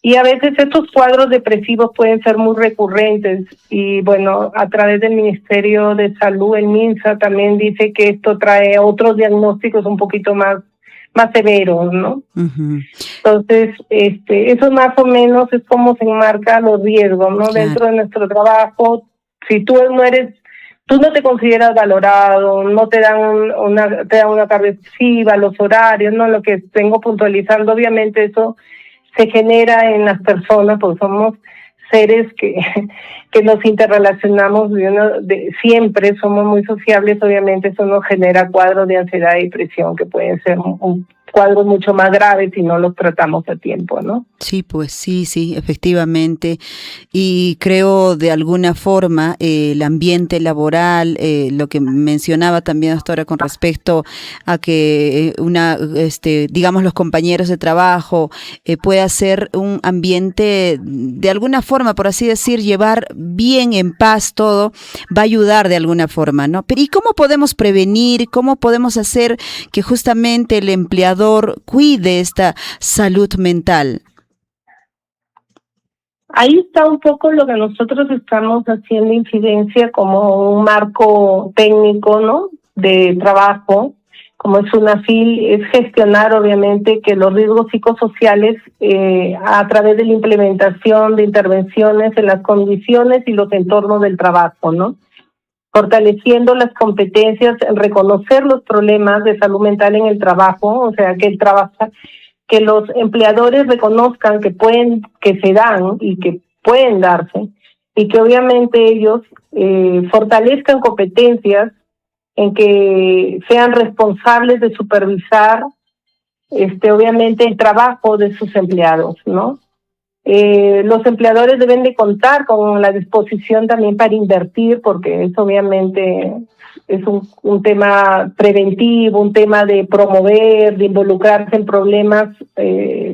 Y a veces estos cuadros depresivos pueden ser muy recurrentes. Y bueno, a través del Ministerio de Salud, el MINSA también dice que esto trae otros diagnósticos un poquito más severos, ¿no? Uh-huh. Entonces, eso más o menos es como se enmarcan los riesgos, ¿no? Claro. Dentro de nuestro trabajo, si tú no te consideras valorado, no te dan una carga excesiva, los horarios, ¿no? Lo que vengo puntualizando, obviamente eso se genera en las personas, porque somos seres que nos interrelacionamos siempre, somos muy sociables, obviamente eso nos genera cuadros de ansiedad y depresión que pueden ser cuadros mucho más graves si no los tratamos a tiempo, ¿no? Sí, pues sí, efectivamente. Y creo de alguna forma el ambiente laboral, lo que mencionaba también, doctora, con respecto a que digamos los compañeros de trabajo pueda ser un ambiente de alguna forma, por así decir, llevar bien en paz todo, va a ayudar de alguna forma, ¿no? Pero ¿y cómo podemos prevenir? ¿Cómo podemos hacer que justamente el empleador cuide esta salud mental? Ahí está un poco lo que nosotros estamos haciendo incidencia como un marco técnico, ¿no? De trabajo, como es UNAFIL, es gestionar obviamente que los riesgos psicosociales a través de la implementación de intervenciones en las condiciones y los entornos del trabajo, ¿no? Fortaleciendo las competencias en reconocer los problemas de salud mental en el trabajo, o sea, que los empleadores reconozcan que se dan y que pueden darse, y que obviamente ellos fortalezcan competencias en que sean responsables de supervisar obviamente el trabajo de sus empleados, ¿no? Los empleadores deben de contar con la disposición también para invertir, porque eso obviamente es un tema preventivo, un tema de promover, de involucrarse en problemas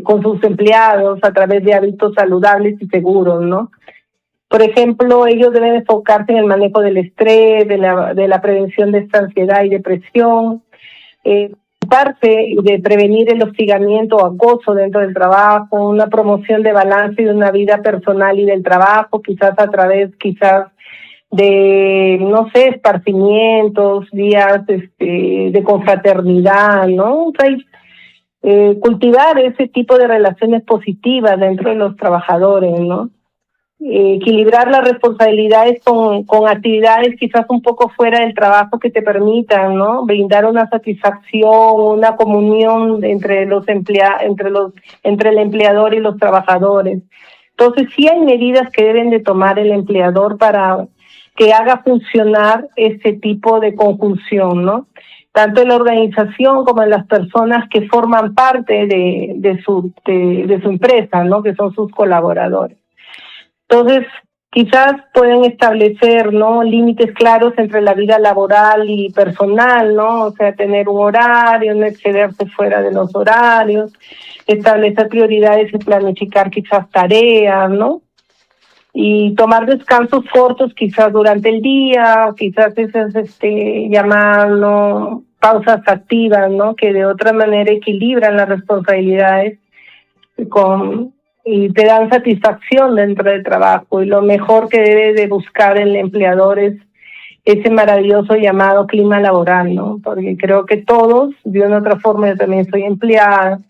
con sus empleados a través de hábitos saludables y seguros, ¿no? Por ejemplo, ellos deben enfocarse en el manejo del estrés, de la prevención de esta ansiedad y depresión, parte de prevenir el hostigamiento o acoso dentro del trabajo, una promoción de balance de una vida personal y del trabajo, quizás a través de, no sé, esparcimientos, días de confraternidad, ¿no? O sea, cultivar ese tipo de relaciones positivas dentro de los trabajadores, ¿no? Equilibrar las responsabilidades con actividades quizás un poco fuera del trabajo que te permitan, ¿no? Brindar una satisfacción, una comunión entre el empleador y los trabajadores. Entonces sí hay medidas que deben de tomar el empleador para que haga funcionar ese tipo de conjunción, ¿no? Tanto en la organización como en las personas que forman parte de su empresa, ¿no? Que son sus colaboradores. Entonces, quizás pueden establecer, ¿no?, límites claros entre la vida laboral y personal, ¿no? O sea, tener un horario, no excederse fuera de los horarios, establecer prioridades y planificar quizás tareas, ¿no? Y tomar descansos cortos quizás durante el día, o quizás esas llamadas, ¿no?, pausas activas, ¿no?, que de otra manera equilibran las responsabilidades y te dan satisfacción dentro del trabajo. Y lo mejor que debe de buscar el empleador es ese maravilloso llamado clima laboral, ¿no? Porque creo que todos, de una u otra forma, yo también soy empleada,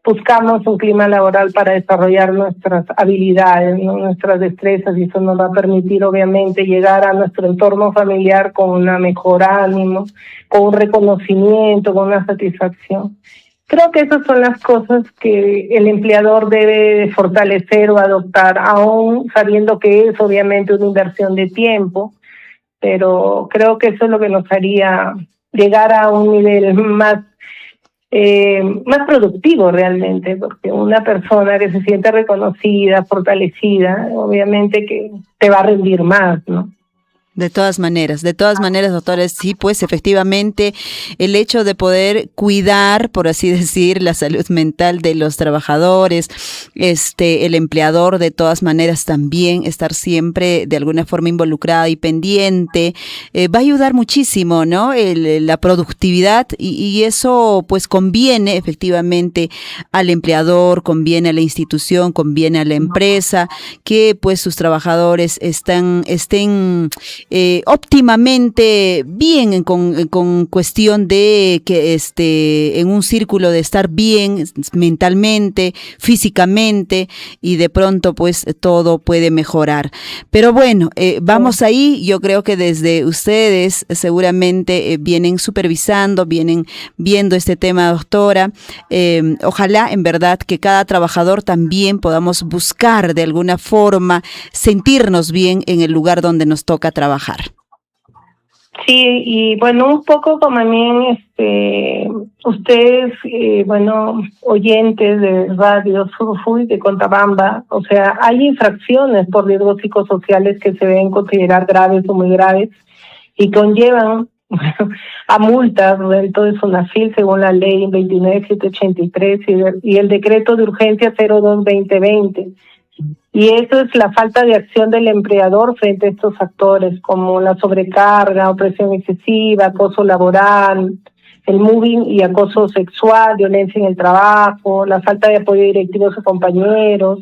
buscamos un clima laboral para desarrollar nuestras habilidades, ¿no?, nuestras destrezas, y eso nos va a permitir, obviamente, llegar a nuestro entorno familiar con una mejor ánimo, con un reconocimiento, con una satisfacción. Creo que esas son las cosas que el empleador debe fortalecer o adoptar, aún sabiendo que es obviamente una inversión de tiempo, pero creo que eso es lo que nos haría llegar a un nivel más productivo realmente, porque una persona que se siente reconocida, fortalecida, obviamente que te va a rendir más, ¿no? De todas maneras, doctores, sí, pues efectivamente el hecho de poder cuidar, por así decir, la salud mental de los trabajadores, el empleador de todas maneras también estar siempre de alguna forma involucrada y pendiente, va a ayudar muchísimo, ¿no? La productividad y eso pues conviene efectivamente al empleador, conviene a la institución, conviene a la empresa, que pues sus trabajadores estén óptimamente bien con cuestión de que en un círculo de estar bien mentalmente, físicamente, y de pronto pues todo puede mejorar. Pero bueno, vamos ahí. Yo creo que desde ustedes seguramente vienen supervisando, vienen viendo este tema, doctora. Ojalá en verdad que cada trabajador también podamos buscar de alguna forma sentirnos bien en el lugar donde nos toca trabajar. Sí, y bueno, un poco como también ustedes, oyentes de Radio Surfuy de Cochabamba, o sea, hay infracciones por riesgos psicosociales que se deben considerar graves o muy graves y conllevan a multas dentro de SUNAFIL según la ley 29783 y el decreto de urgencia 02-2020. Y eso es la falta de acción del empleador frente a estos factores, como la sobrecarga, opresión excesiva, acoso laboral, el mobbing y acoso sexual, violencia en el trabajo, la falta de apoyo directivo a sus compañeros,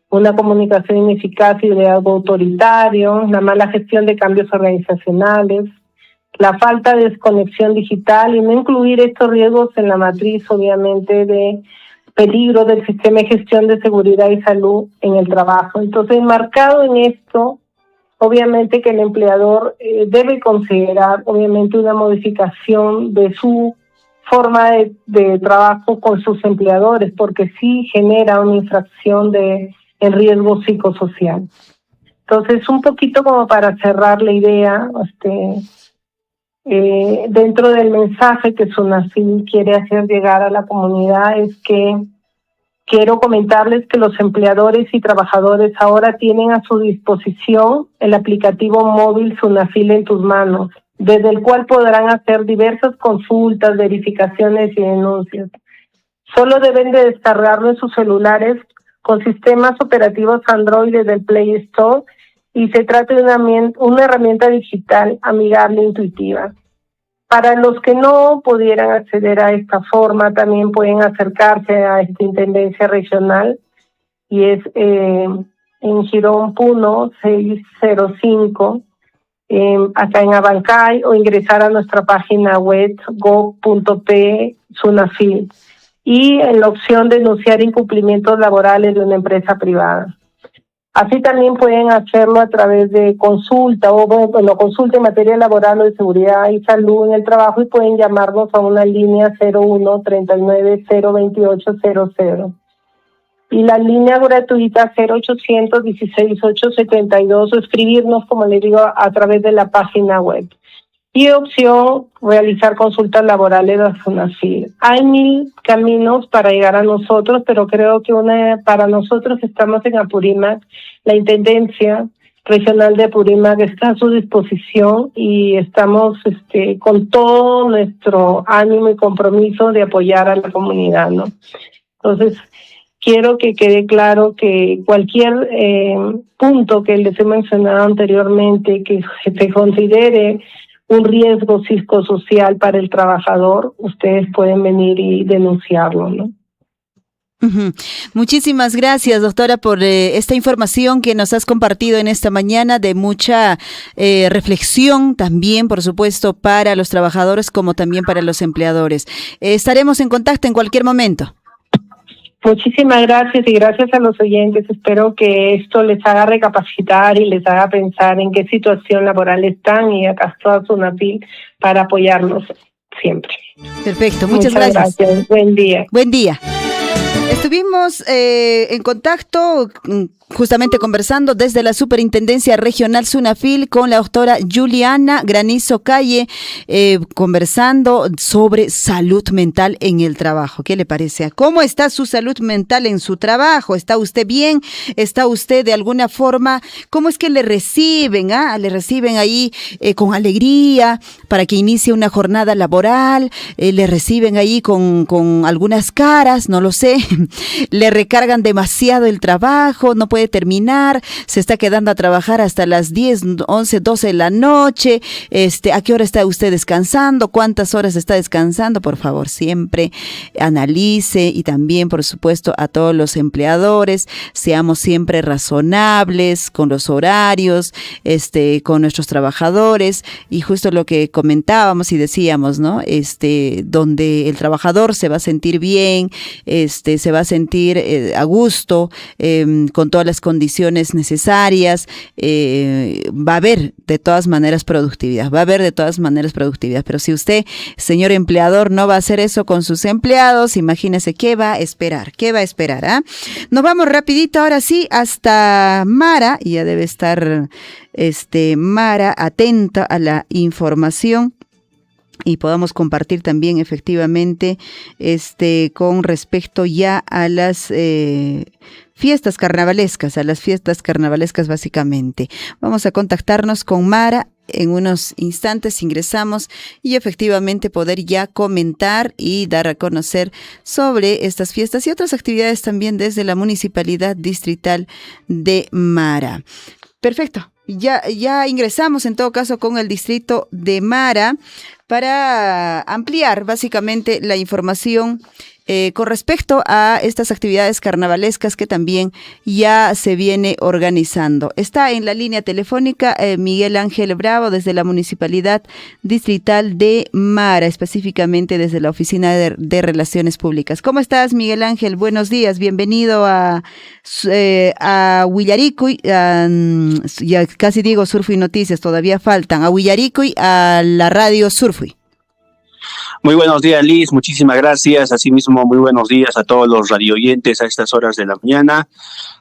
una comunicación ineficaz y de algo autoritario, la mala gestión de cambios organizacionales, la falta de desconexión digital y no incluir estos riesgos en la matriz, obviamente, de peligro del sistema de gestión de seguridad y salud en el trabajo. Entonces, enmarcado en esto, obviamente que el empleador debe considerar, obviamente, una modificación de su forma de trabajo con sus empleadores, porque sí genera una infracción en riesgo psicosocial. Entonces, un poquito como para cerrar la idea, dentro del mensaje que SUNAFIL quiere hacer llegar a la comunidad es que quiero comentarles que los empleadores y trabajadores ahora tienen a su disposición el aplicativo móvil SUNAFIL en tus manos, desde el cual podrán hacer diversas consultas, verificaciones y denuncias. Solo deben de descargarlo en sus celulares con sistemas operativos Android desde el Play Store y se trata de una herramienta digital amigable e intuitiva. Para los que no pudieran acceder a esta forma, también pueden acercarse a esta intendencia regional, y es en Girón Puno 605, acá en Abancay, o ingresar a nuestra página web go.p Sunafil, y en la opción denunciar incumplimientos laborales de una empresa privada. Así también pueden hacerlo a través de consulta consulta en materia laboral o de seguridad y salud en el trabajo, y pueden llamarnos a una línea 01 39 028 00. Y la línea gratuita 0800 16 872, o escribirnos, como les digo, a través de la página web. Y opción, realizar consultas laborales a SUNAFIL. Hay 1000 caminos para llegar a nosotros, pero creo que para nosotros estamos en Apurímac, la Intendencia Regional de Apurímac está a su disposición, y estamos con todo nuestro ánimo y compromiso de apoyar a la comunidad, ¿no? Entonces, quiero que quede claro que cualquier punto que les he mencionado anteriormente, que se considere un riesgo psicosocial para el trabajador, ustedes pueden venir y denunciarlo, ¿no? Muchísimas gracias, doctora, por esta información que nos has compartido en esta mañana, de mucha reflexión también, por supuesto, para los trabajadores como también para los empleadores. Estaremos en contacto en cualquier momento. Muchísimas gracias, y gracias a los oyentes. Espero que esto les haga recapacitar y les haga pensar en qué situación laboral están, y acá está SUNAFIL para apoyarlos siempre. Perfecto, muchas gracias. Buen día. Buen día. Estuvimos en contacto, justamente conversando desde la Superintendencia Regional SUNAFIL con la doctora Juliana Granizo Calle, conversando sobre salud mental en el trabajo. ¿Qué le parece? ¿Cómo está su salud mental en su trabajo? ¿Está usted bien? ¿Está usted de alguna forma? ¿Cómo es que le reciben? ¿Le reciben ahí con alegría para que inicie una jornada laboral? ¿Le reciben ahí con algunas caras? No lo sé. ¿Le recargan demasiado el trabajo? ¿No puede terminar? ¿Se está quedando a trabajar hasta las 10, 11, 12 de la noche? ¿A qué hora está usted descansando? ¿Cuántas horas está descansando? Por favor, siempre analice, y también, por supuesto, a todos los empleadores, seamos siempre razonables con los horarios, con nuestros trabajadores, y justo lo que comentábamos y decíamos, ¿no? Donde el trabajador se va a sentir bien, se va a sentir a gusto, con todas las condiciones necesarias, va a haber de todas maneras productividad, pero si usted, señor empleador, no va a hacer eso con sus empleados, imagínese qué va a esperar, Nos vamos rapidito ahora sí hasta Mara, y ya debe estar Mara atenta a la información, y podamos compartir también efectivamente con respecto ya a las fiestas carnavalescas, básicamente. Vamos a contactarnos con Mara en unos instantes, ingresamos, y efectivamente poder ya comentar y dar a conocer sobre estas fiestas y otras actividades también desde la Municipalidad Distrital de Mara. Perfecto. Ya ingresamos en todo caso con el distrito de Mara para ampliar básicamente la información con respecto a estas actividades carnavalescas que también ya se viene organizando. Está en la línea telefónica Miguel Ángel Bravo desde la Municipalidad Distrital de Mara, específicamente desde la Oficina de Relaciones Públicas. ¿Cómo estás, Miguel Ángel? Buenos días, bienvenido a Huillaricuy, ya casi digo Surfui Noticias, todavía faltan, a Huillaricuy, a la radio Surfui. Muy buenos días, Liz, muchísimas gracias. Asimismo, muy buenos días a todos los radioyentes a estas horas de la mañana.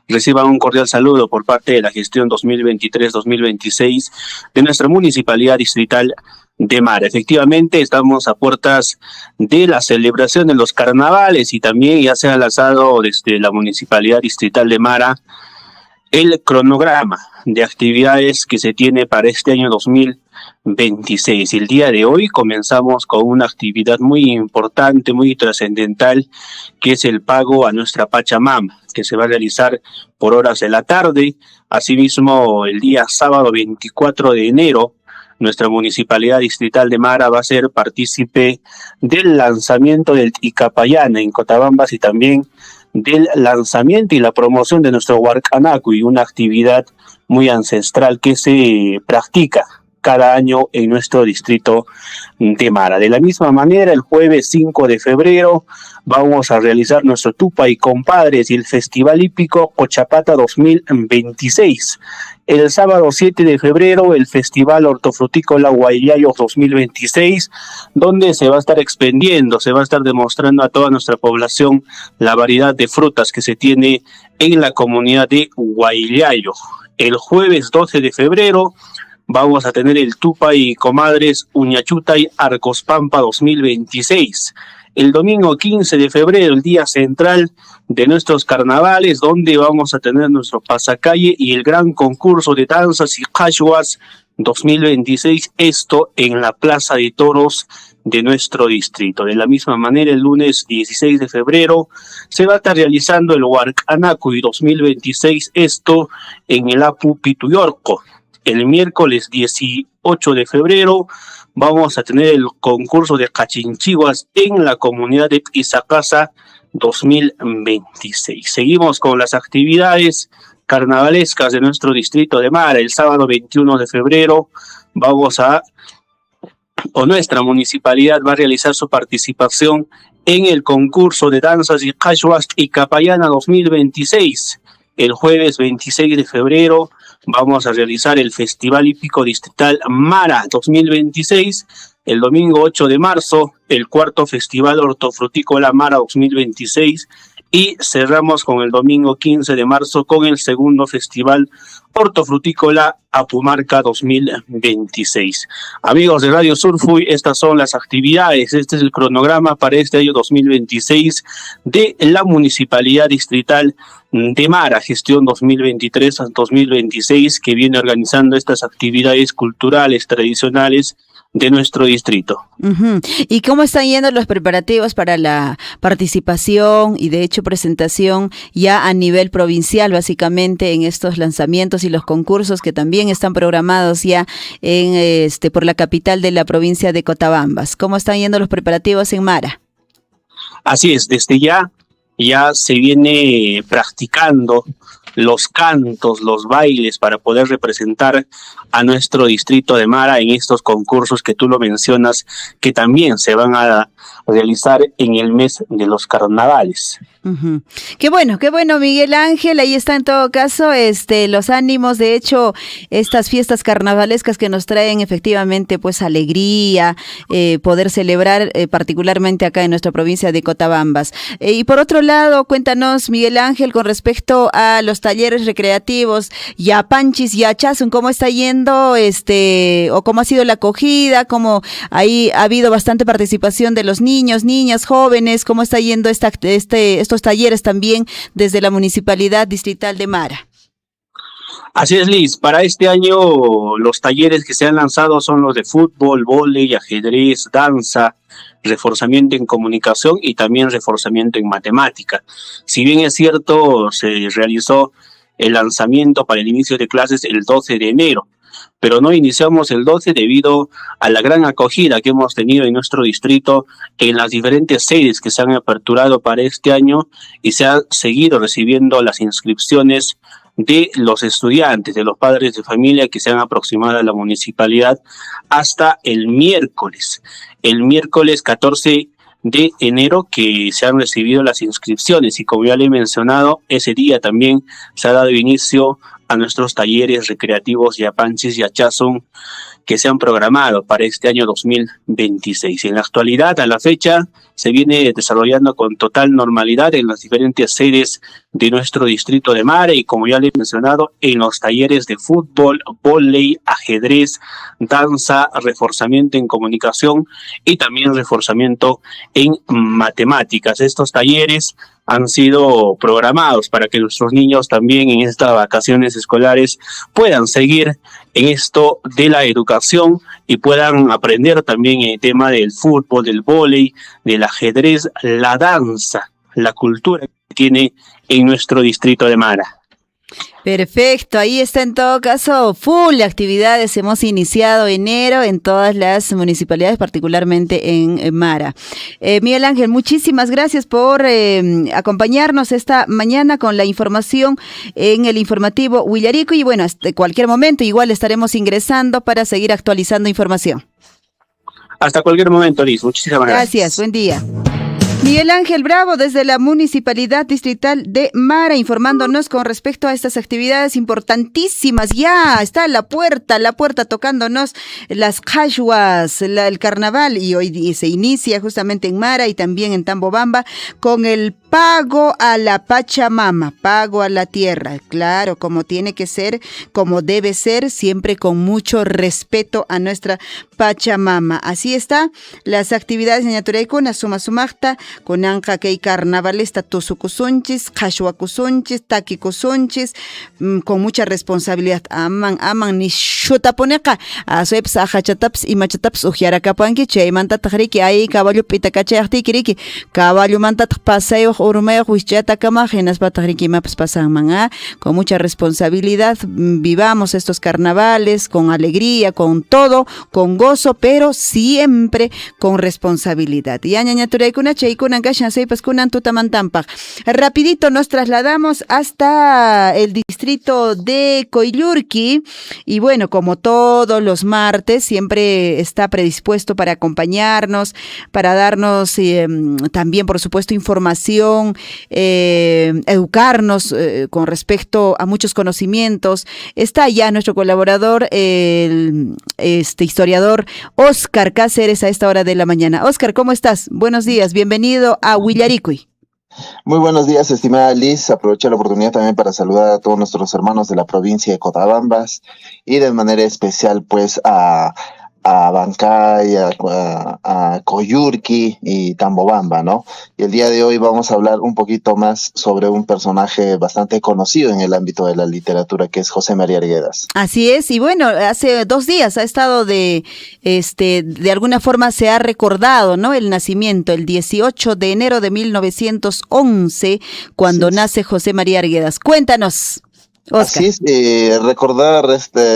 Reciban un cordial saludo por parte de la gestión 2023-2026 de nuestra Municipalidad Distrital de Mara. Efectivamente, estamos a puertas de la celebración de los carnavales, y también ya se ha lanzado desde la Municipalidad Distrital de Mara el cronograma de actividades que se tiene para este año 2023 2026. El día de hoy comenzamos con una actividad muy importante, muy trascendental, que es el pago a nuestra Pachamama, que se va a realizar por horas de la tarde. Asimismo, el día sábado 24 de enero, nuestra Municipalidad Distrital de Mara va a ser partícipe del lanzamiento del Ticapayana en Cotabambas y también del lanzamiento y la promoción de nuestro Huarcanacuy, una actividad muy ancestral que se practica cada año en nuestro distrito de Mara. De la misma manera, el jueves 5 de febrero vamos a realizar nuestro Tupa y Compadres y el Festival Hípico Cochapata 2026. El sábado 7 de febrero, el Festival Hortofrutícola Huaylayos 2026, donde se va a estar expendiendo, se va a estar demostrando a toda nuestra población la variedad de frutas que se tiene en la comunidad de Huaylayo. El jueves 12 de febrero, vamos a tener el Tupa y Comadres Uñachuta y Arcos Pampa 2026. El domingo 15 de febrero, el día central de nuestros carnavales, donde vamos a tener nuestro pasacalle y el gran concurso de danzas y cashuas 2026, esto en la Plaza de Toros de nuestro distrito. De la misma manera, el lunes 16 de febrero se va a estar realizando el Huarcanacuy 2026, esto en el Apu Pituyorco. El miércoles 18 de febrero vamos a tener el concurso de Cachinchiguas en la comunidad de Izacasa 2026. Seguimos con las actividades carnavalescas de nuestro distrito de Mara. El sábado 21 de febrero nuestra municipalidad va a realizar su participación en el concurso de danzas y cashuas y Capayana 2026. El jueves 26 de febrero vamos a realizar el Festival Hípico Distrital Mara 2026. El domingo 8 de marzo, el cuarto Festival Hortofrutícola Mara 2026. Y cerramos con el domingo 15 de marzo con el segundo Festival Hortofrutícola Apumarca 2026. Amigos de Radio Surfuy, estas son las actividades, este es el cronograma para este año 2026 de la Municipalidad Distrital de Mara, gestión 2023-2026, que viene organizando estas actividades culturales, tradicionales de nuestro distrito. ¿Y cómo están yendo los preparativos para la participación y de hecho presentación ya a nivel provincial, básicamente en estos lanzamientos y los concursos que también están programados ya en por la capital de la provincia de Cotabambas? ¿Cómo están yendo los preparativos en Mara? Así es, desde ya se viene practicando los cantos, los bailes para poder representar a nuestro distrito de Mara en estos concursos que tú lo mencionas, que también se van a realizar en el mes de los carnavales. Qué bueno, Miguel Ángel, ahí está en todo caso los ánimos, de hecho, estas fiestas carnavalescas que nos traen efectivamente pues alegría, poder celebrar particularmente acá en nuestra provincia de Cotabambas. Y por otro lado, cuéntanos, Miguel Ángel, con respecto a los talleres recreativos, Yapanchis, Yachazun, ¿cómo está yendo o cómo ha sido la acogida? ¿Cómo ahí ha habido bastante participación de los niños, niñas, jóvenes? ¿Cómo está yendo estos talleres también desde la Municipalidad Distrital de Mara? Así es, Liz. Para este año los talleres que se han lanzado son los de fútbol, vóley, ajedrez, danza, reforzamiento en comunicación y también reforzamiento en matemática. Si bien es cierto, se realizó el lanzamiento para el inicio de clases el 12 de enero, pero no iniciamos el 12 debido a la gran acogida que hemos tenido en nuestro distrito en las diferentes sedes que se han aperturado para este año y se han seguido recibiendo las inscripciones de los estudiantes, de los padres de familia que se han aproximado a la municipalidad hasta el miércoles 14 de enero que se han recibido las inscripciones y como ya le he mencionado, ese día también se ha dado inicio a nuestros talleres recreativos Yapanchis y Yachazun que se han programado para este año 2026. En la actualidad, a la fecha, se viene desarrollando con total normalidad en las diferentes sedes de nuestro distrito de Mara y, como ya le he mencionado, en los talleres de fútbol, vóley, ajedrez, danza, reforzamiento en comunicación y también reforzamiento en matemáticas. Estos talleres han sido programados para que nuestros niños también en estas vacaciones escolares puedan seguir en esto de la educación y puedan aprender también el tema del fútbol, del vóley, del ajedrez, la danza, la cultura que tiene en nuestro distrito de Mara. Perfecto, ahí está en todo caso full actividades, hemos iniciado enero en todas las municipalidades, particularmente en Mara. Miguel Ángel, muchísimas gracias por acompañarnos esta mañana con la información en el informativo Huillarico y bueno, hasta cualquier momento igual estaremos ingresando para seguir actualizando información. Hasta cualquier momento, Liz, muchísimas gracias. Gracias, buen día. Miguel Ángel Bravo desde la Municipalidad Distrital de Mara informándonos con respecto a estas actividades importantísimas. Ya está la puerta tocándonos las Cachuas, el carnaval y hoy se inicia justamente en Mara y también en Tambobamba con el pago a la Pachamama, pago a la tierra, claro, como tiene que ser, como debe ser, siempre con mucho respeto a nuestra Pachamama. Así está, las actividades en Ñaturaykuna, sumaqta, kunanqa kay carnavalista tusukusunchis, qhashwakusunchis, takikusunchis, con mucha responsabilidad. Aman ni shutapuneqa, asueps ajachataps y machataps ujiarakapanki, chaymantataq riki, ay caballo pitakachayaqtiki riki, caballo mantataq paseo urmayaq wischatakamaj, hinaspataq rikimapas pasanman, con mucha responsabilidad, vivamos estos carnavales con alegría, con todo, con gozo, pero siempre con responsabilidad. Yañañaturaykuna chaykunan kashan seipas kunan tutamantampaq. Rapidito nos trasladamos hasta el distrito de Coyllurqui y bueno, como todos los martes, siempre está predispuesto para acompañarnos, para darnos también, por supuesto, información, educarnos con respecto a muchos conocimientos. Está ya nuestro colaborador, el historiador Oscar Cáceres a esta hora de la mañana. Oscar, ¿cómo estás? Buenos días, bienvenido a Huillaricuy. Muy buenos días, estimada Liz. Aprovecho la oportunidad también para saludar a todos nuestros hermanos de la provincia de Cotabambas y de manera especial pues a Bancay, a Coyllurqui y Tambobamba, ¿no? Y el día de hoy vamos a hablar un poquito más sobre un personaje bastante conocido en el ámbito de la literatura, que es José María Arguedas. Así es, y bueno, hace 2 días ha estado de alguna forma se ha recordado, ¿no? El nacimiento, el 18 de enero de 1911, cuando nace José María Arguedas. Cuéntanos, Oscar. Así es, recordar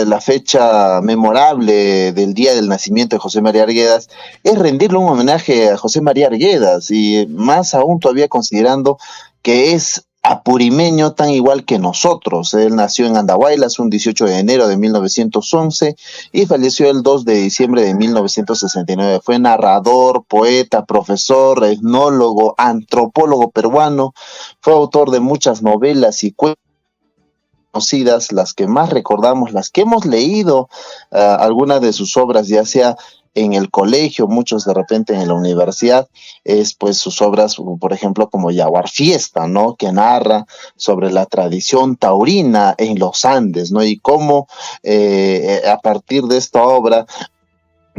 la fecha memorable del día del nacimiento de José María Arguedas es rendirle un homenaje a José María Arguedas y más aún todavía considerando que es apurimeño tan igual que nosotros. Él nació en Andahuaylas un 18 de enero de 1911 y falleció el 2 de diciembre de 1969. Fue narrador, poeta, profesor, etnólogo, antropólogo peruano, fue autor de muchas novelas y cuentos conocidas, las que más recordamos, las que hemos leído, algunas de sus obras, ya sea en el colegio, muchos de repente en la universidad, es pues sus obras, por ejemplo, como Yaguar Fiesta, ¿no? Que narra sobre la tradición taurina en los Andes, ¿no? Y cómo a partir de esta obra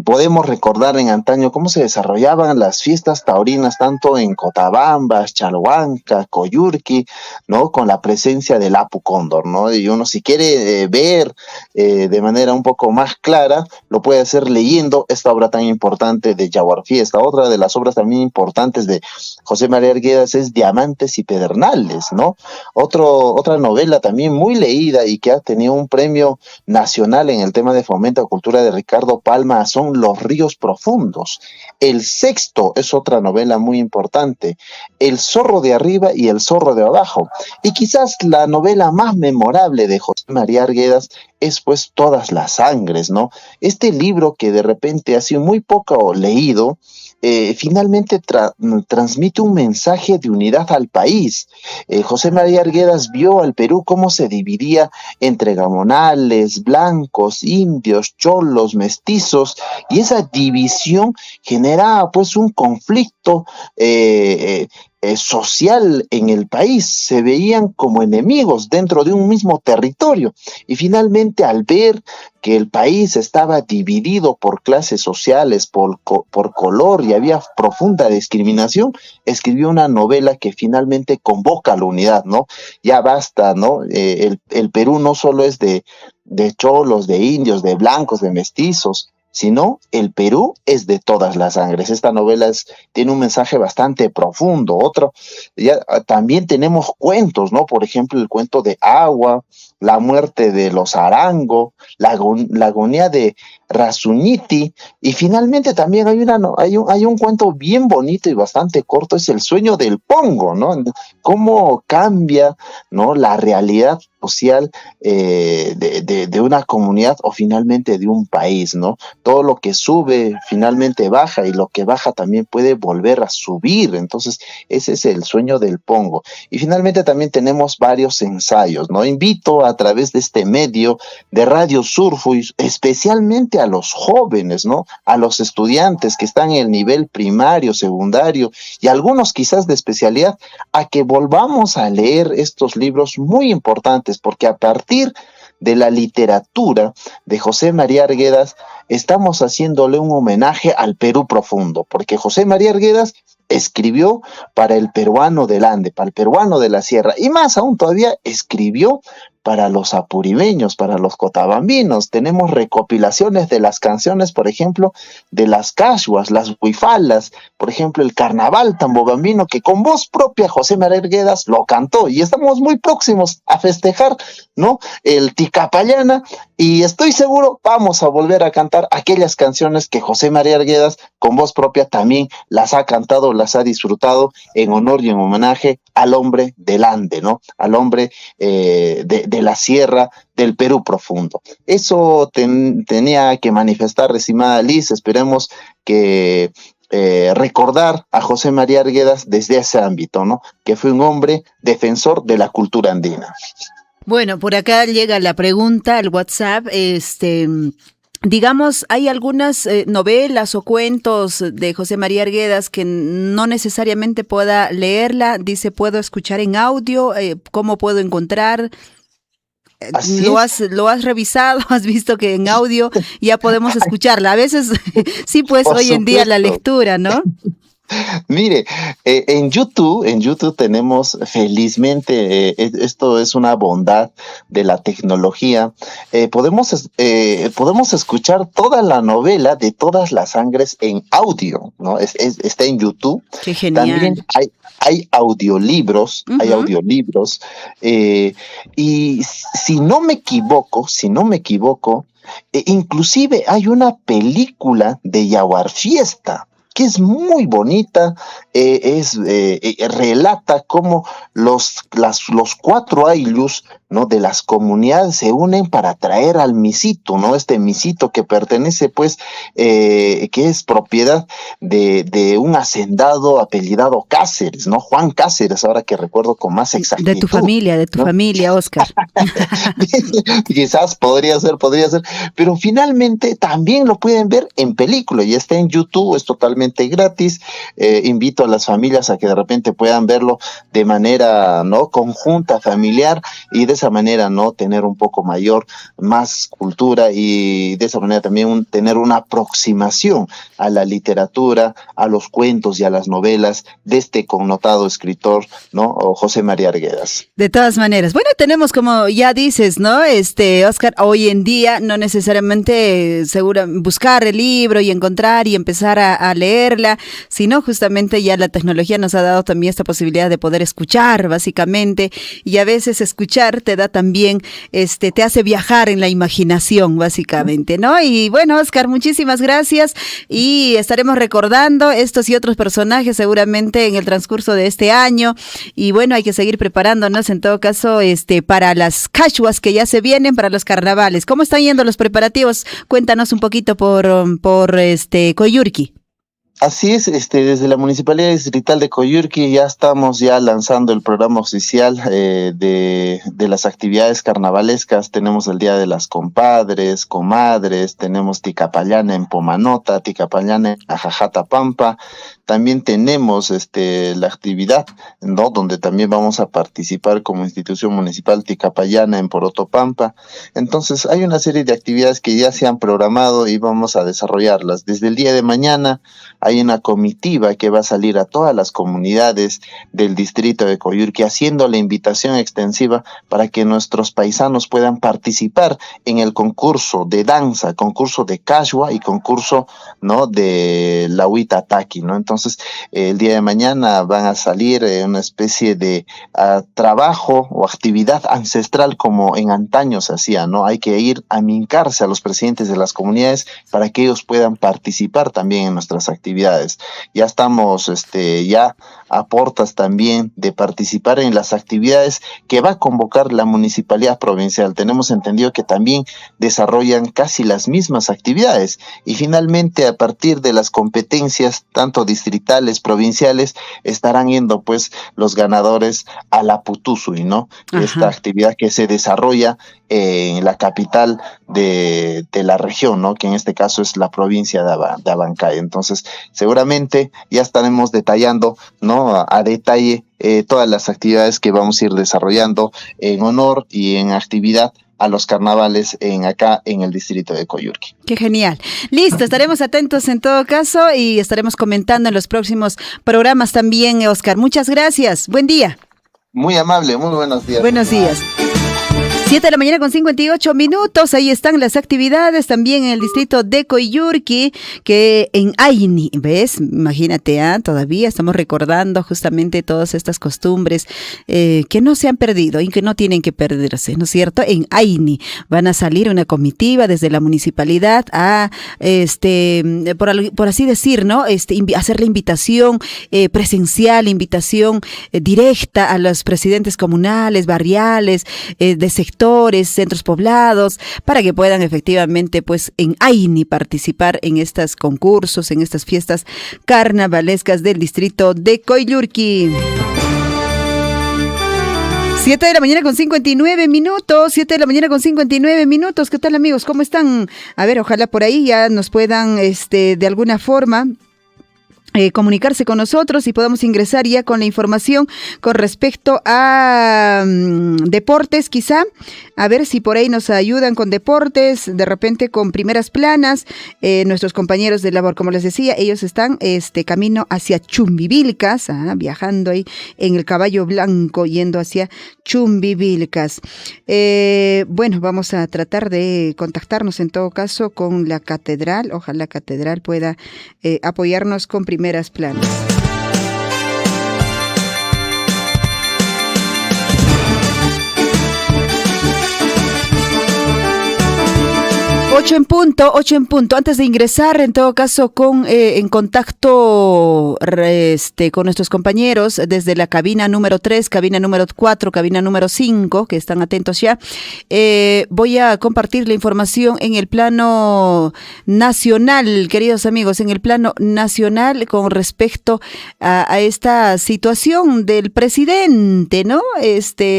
podemos recordar en antaño cómo se desarrollaban las fiestas taurinas tanto en Cotabambas, Chalhuanca, Coyllurqui, ¿no? Con la presencia del Apu Cóndor, ¿no? Y uno si quiere ver de manera un poco más clara, lo puede hacer leyendo esta obra tan importante de Yaguar Fiesta. Otra de las obras también importantes de José María Arguedas es Diamantes y Pedernales, ¿no? Otra novela también muy leída y que ha tenido un premio nacional en el tema de fomento a cultura de Ricardo Palma son Los ríos profundos. El Sexto es otra novela muy importante, El zorro de arriba y El zorro de abajo. Y quizás la novela más memorable de José María Arguedas es pues Todas las sangres, ¿no? Este libro que de repente ha sido muy poco leído, finalmente transmite un mensaje de unidad al país. José María Arguedas vio al Perú cómo se dividía entre gamonales, blancos, indios, cholos, mestizos, y esa división generaba pues un conflicto social en el país, se veían como enemigos dentro de un mismo territorio. Y finalmente, al ver que el país estaba dividido por clases sociales, por color, y había profunda discriminación, escribió una novela que finalmente convoca a la unidad, ¿no? Ya basta, ¿no? El Perú no solo es de cholos, de indios, de blancos, de mestizos, sino el Perú es de todas las sangres. Esta novela tiene un mensaje bastante profundo. También tenemos cuentos, ¿no? Por ejemplo, el cuento de Agua, la muerte de los Arango, la agonía de Rasuniti, y finalmente también hay un cuento bien bonito y bastante corto, es El sueño del Pongo, ¿no? Cómo cambia, ¿no?, la realidad social de una comunidad o finalmente de un país, ¿no? Todo lo que sube finalmente baja, y lo que baja también puede volver a subir. Entonces ese es El sueño del Pongo. Y finalmente también tenemos varios ensayos, ¿no? Invito a través de este medio de Radio Surfo, especialmente a los jóvenes, ¿no?, a los estudiantes que están en el nivel primario, secundario y algunos quizás de especialidad, a que volvamos a leer estos libros muy importantes, porque a partir de la literatura de José María Arguedas estamos haciéndole un homenaje al Perú profundo, porque José María Arguedas escribió para el peruano del Ande, para el peruano de la sierra, y más aún todavía escribió para los apurimeños, para los cotabambinos. Tenemos recopilaciones de las canciones, por ejemplo, de las cachuas, las huifalas, por ejemplo, el carnaval tambobambino, que con voz propia José María Arguedas lo cantó, y estamos muy próximos a festejar, ¿no?, el Ticapayana, y estoy seguro vamos a volver a cantar aquellas canciones que José María Arguedas con voz propia también las ha cantado, las ha disfrutado en honor y en homenaje al hombre del Ande, ¿no?, al hombre de la sierra del Perú profundo. Eso tenía que manifestar, estimada Liz. Esperemos que recordar a José María Arguedas desde ese ámbito, ¿no?, que fue un hombre defensor de la cultura andina. Bueno, por acá llega la pregunta al WhatsApp, digamos, hay algunas novelas o cuentos de José María Arguedas que no necesariamente pueda leerla. Dice, ¿puedo escuchar en audio? ¿Cómo puedo encontrar? ¿Lo has revisado? ¿Has visto que en audio ya podemos escucharla? A veces sí, pues por hoy supuesto. En día la lectura, ¿no? Mire, en YouTube tenemos, felizmente, esto es una bondad de la tecnología, podemos escuchar toda la novela de Todas las Sangres en audio, ¿no? Está en YouTube. Qué genial. También hay audiolibros, y si no me equivoco, inclusive hay una película de Yaguar Fiesta, que es muy bonita, relata cómo los 4 aylus, ¿no?, de las comunidades se unen para traer al misito, ¿no? Este misito que pertenece, pues, que es propiedad de un hacendado apellidado Cáceres, ¿no? Juan Cáceres, ahora que recuerdo con más exactitud. De tu familia, Oscar. Quizás podría ser, pero finalmente también lo pueden ver en película, y está en YouTube, es totalmente gratis. Invito a las familias a que de repente puedan verlo de manera, ¿no?, conjunta, familiar, y de esa manera, ¿no?, tener un poco más cultura, y de esa manera también tener una aproximación a la literatura, a los cuentos y a las novelas de este connotado escritor, ¿no?, José María Arguedas. De todas maneras, bueno, tenemos, como ya dices, ¿no?, Oscar, hoy en día no necesariamente buscar el libro y encontrar y empezar a leerla, sino justamente ya la tecnología nos ha dado también esta posibilidad de poder escuchar, básicamente, y a veces escuchar te da también, te hace viajar en la imaginación, básicamente, ¿no? Y bueno, Oscar, muchísimas gracias, y estaremos recordando estos y otros personajes seguramente en el transcurso de este año, y bueno, hay que seguir preparándonos en todo caso, para las cachuas que ya se vienen, para los carnavales. ¿Cómo están yendo los preparativos? Cuéntanos un poquito por Coyurqui. Así es, desde la Municipalidad Distrital de Coyurqui ya estamos lanzando el programa oficial de las actividades carnavalescas. Tenemos el Día de las Compadres, Comadres, tenemos Ticapayana en Pomanota, Ticapayana en Ajajata Pampa, también tenemos la actividad, ¿no? Donde también vamos a participar como institución municipal Ticapayana en Porotopampa. Entonces hay una serie de actividades que ya se han programado y vamos a desarrollarlas. Desde el día de mañana hay una comitiva que va a salir a todas las comunidades del distrito de Coyurqui haciendo la invitación extensiva para que nuestros paisanos puedan participar en el concurso de danza, concurso de cashwa y concurso, ¿no?, de la huita taqui, ¿no? Entonces el día de mañana van a salir una especie de trabajo o actividad ancestral como en antaño se hacía, ¿no? Hay que ir a mincarse a los presidentes de las comunidades para que ellos puedan participar también en nuestras actividades. Ya estamos ya a portas también de participar en las actividades que va a convocar la municipalidad provincial. Tenemos entendido que también desarrollan casi las mismas actividades y finalmente a partir de las competencias tanto distritales, provinciales, estarán yendo pues los ganadores a la Putusui, ¿no? Esta actividad que se desarrolla en la capital de la región, ¿no? Que en este caso es la provincia de Abancay. Entonces, seguramente ya estaremos detallando, ¿no?, a detalle todas las actividades que vamos a ir desarrollando en honor y en actividad a los carnavales acá en el distrito de Coyurqui. Qué genial. Listo, estaremos atentos en todo caso y estaremos comentando en los próximos programas también, Oscar. Muchas gracias. Buen día. Muy amable, muy buenos días. Buenos días. 7 de la mañana con 58 minutos, ahí están las actividades también en el distrito de Coyurqui, que en Aini, ¿ves? Imagínate, todavía estamos recordando justamente todas estas costumbres que no se han perdido y que no tienen que perderse, ¿no es cierto? En Aini van a salir una comitiva desde la municipalidad a, por así decir, ¿no? Hacer la invitación presencial, invitación directa a los presidentes comunales, barriales, de sectores, centros poblados, para que puedan efectivamente pues en Aini participar en estos concursos, en estas fiestas carnavalescas del distrito de Coyurqui. 7 de la mañana con 59 minutos, 7 de la mañana con 59 minutos. ¿Qué tal, amigos? ¿Cómo están? A ver, ojalá por ahí ya nos puedan de alguna forma comunicarse con nosotros y podamos ingresar ya con la información con respecto a deportes, quizá, a ver si por ahí nos ayudan con deportes, de repente con primeras planas, nuestros compañeros de labor, como les decía, ellos están camino hacia Chumbivilcas, viajando ahí en el caballo blanco, yendo hacia Chumbivilcas. Bueno, vamos a tratar de contactarnos en todo caso con la catedral, ojalá la catedral pueda apoyarnos con primeras planas. 8 en punto. Antes de ingresar, en todo caso, en contacto con nuestros compañeros desde la cabina número 3, cabina número 4, cabina número 5, que están atentos ya, voy a compartir la información en el plano nacional, queridos amigos, en el plano nacional con respecto a esta situación del presidente, ¿no?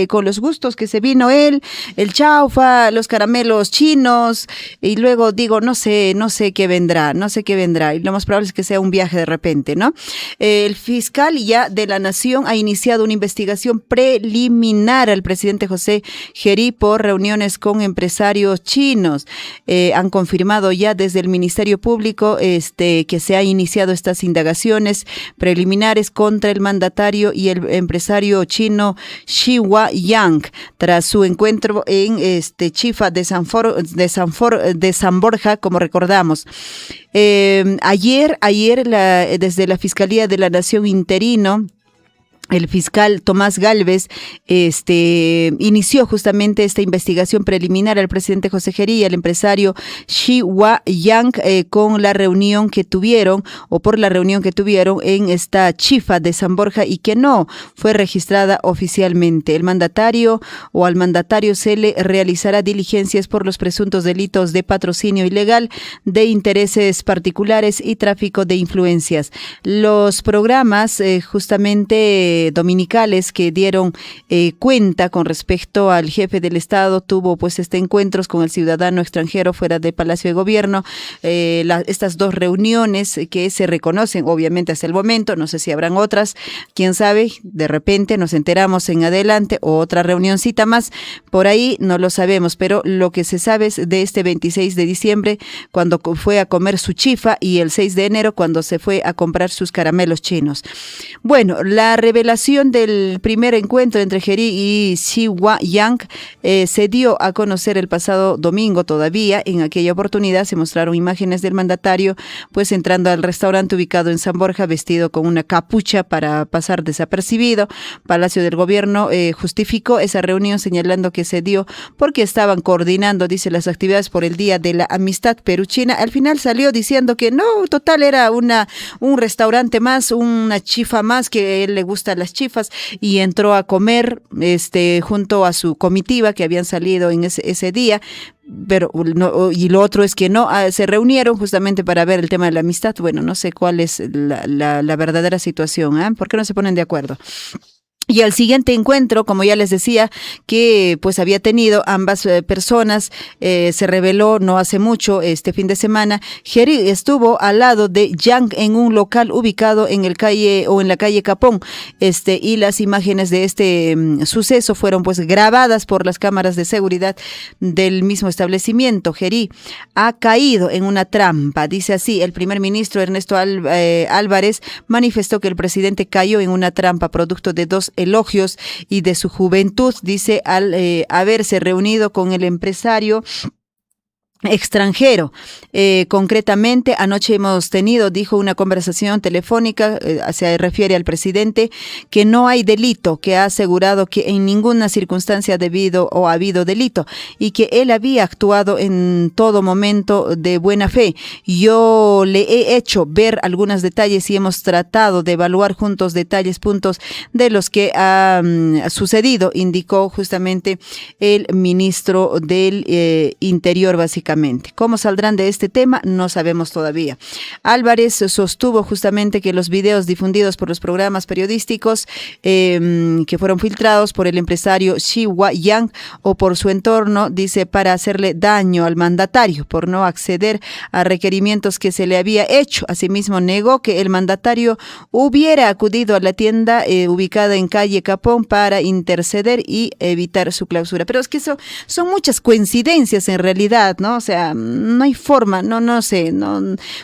Con los gustos que se vino él, el chaufa, los caramelos chinos, y luego digo, no sé qué vendrá, y lo más probable es que sea un viaje de repente, ¿no? El fiscal ya de la Nación ha iniciado una investigación preliminar al presidente José Gerí por reuniones con empresarios chinos. Han confirmado ya desde el Ministerio Público que se han iniciado estas indagaciones preliminares contra el mandatario y el empresario chino Xi Huayang tras su encuentro en Chifa de San Borja, como recordamos. Ayer desde la Fiscalía de la Nación interino, el fiscal Tomás Gálvez inició justamente esta investigación preliminar al presidente José Gerí y al empresario Xi Huayang por la reunión que tuvieron en esta chifa de San Borja y que no fue registrada oficialmente. Al mandatario se le realizará diligencias por los presuntos delitos de patrocinio ilegal, de intereses particulares y tráfico de influencias. Los programas justamente dominicales que dieron cuenta con respecto al jefe del Estado. Tuvo pues encuentros con el ciudadano extranjero fuera del Palacio de Gobierno, estas 2 reuniones que se reconocen obviamente hasta el momento, no sé si habrán otras, quién sabe, de repente nos enteramos en adelante o otra reunioncita más, por ahí no lo sabemos, pero lo que se sabe es de este 26 de diciembre cuando fue a comer su chifa y el 6 de enero cuando se fue a comprar sus caramelos chinos. Bueno, la revelación del primer encuentro entre Geri y Xi Yang se dio a conocer el pasado domingo todavía. En aquella oportunidad se mostraron imágenes del mandatario pues entrando al restaurante ubicado en San Borja vestido con una capucha para pasar desapercibido. Palacio del Gobierno justificó esa reunión señalando que se dio porque estaban coordinando, dice, las actividades por el Día de la Amistad Perú-China. Al final salió diciendo que no, total era un restaurante más, una chifa más, que a él le gustan las chifas, y entró a comer junto a su comitiva que habían salido en ese día. Pero no, y lo otro es que no, se reunieron justamente para ver el tema de la amistad. Bueno, no sé cuál es la verdadera situación, ¿por qué no se ponen de acuerdo? Y al siguiente encuentro, como ya les decía, que pues había tenido ambas personas, se reveló no hace mucho, este fin de semana, Geri estuvo al lado de Yang en un local ubicado en la calle Capón, y las imágenes de este suceso fueron pues grabadas por las cámaras de seguridad del mismo establecimiento. Geri ha caído en una trampa, dice así, el primer ministro Ernesto Álvarez manifestó que el presidente cayó en una trampa producto de 2 elogios y de su juventud, dice, al haberse reunido con el empresario extranjero. Concretamente, anoche hemos tenido, dijo, una conversación telefónica, se refiere al presidente, que no hay delito, que ha asegurado que en ninguna circunstancia ha habido delito y que él había actuado en todo momento de buena fe. Yo le he hecho ver algunos detalles y hemos tratado de evaluar juntos puntos de los que ha sucedido, indicó justamente el ministro del Interior, básicamente. ¿Cómo saldrán de este tema? No sabemos todavía. Álvarez sostuvo justamente que los videos difundidos por los programas periodísticos que fueron filtrados por el empresario Xi Yang o por su entorno, dice, para hacerle daño al mandatario por no acceder a requerimientos que se le había hecho. Asimismo, negó que el mandatario hubiera acudido a la tienda ubicada en calle Capón para interceder y evitar su clausura. Pero es que eso son muchas coincidencias en realidad, ¿no? O sea, no hay forma, no sé,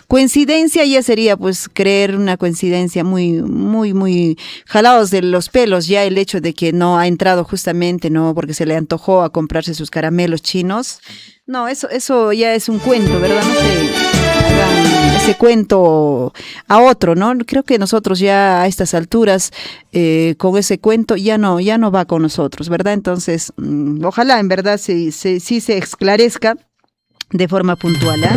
coincidencia ya sería pues creer una coincidencia muy jalados de los pelos ya el hecho de que no ha entrado justamente, no porque se le antojó a comprarse sus caramelos chinos. No, eso ya es un cuento, ¿verdad? No sé, hagan ese cuento a otro, ¿no? Creo que nosotros ya a estas alturas con ese cuento ya no va con nosotros, ¿verdad? Entonces, ojalá en verdad sí se esclarezca de forma puntual, ¿eh?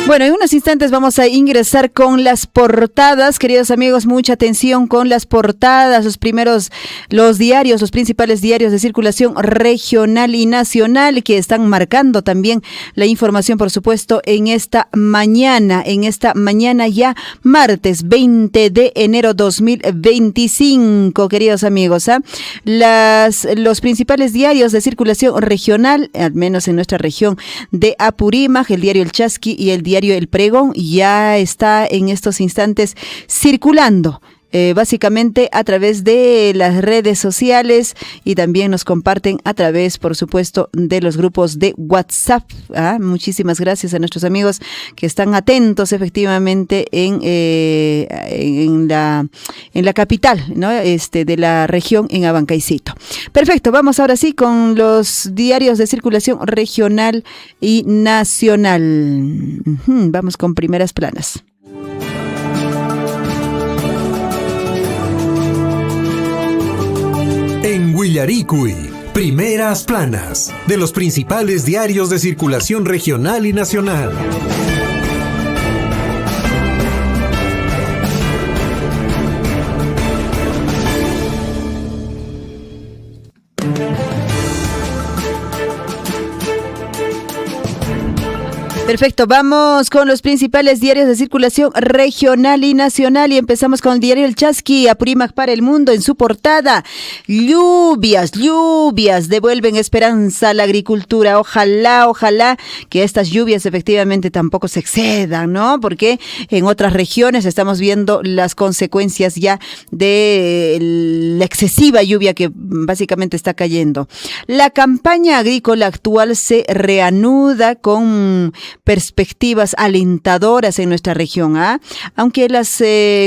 Bueno, en unos instantes vamos a ingresar con las portadas, queridos amigos, mucha atención con las portadas, los principales diarios de circulación regional y nacional que están marcando también la información, por supuesto, en esta mañana ya martes 20 de enero 2025, queridos amigos, los principales diarios de circulación regional, al menos en nuestra región de Apurímac, el diario El Chasqui y el diario El Pregón, ya está en estos instantes circulando básicamente a través de las redes sociales y también nos comparten a través, por supuesto, de los grupos de WhatsApp. Muchísimas gracias a nuestros amigos que están atentos efectivamente en la capital, ¿no? De la región, en Abancaicito. Perfecto, vamos ahora sí con los diarios de circulación regional y nacional. Vamos con primeras planas. En Huillaricui, primeras planas de los principales diarios de circulación regional y nacional. Perfecto, vamos con los principales diarios de circulación regional y nacional y empezamos con el diario El Chasqui. Apurímac para el mundo en su portada: lluvias devuelven esperanza a la agricultura. Ojalá que estas lluvias efectivamente tampoco se excedan, ¿no? Porque en otras regiones estamos viendo las consecuencias ya de la excesiva lluvia que básicamente está cayendo. La campaña agrícola actual se reanuda con perspectivas alentadoras en nuestra región, aunque las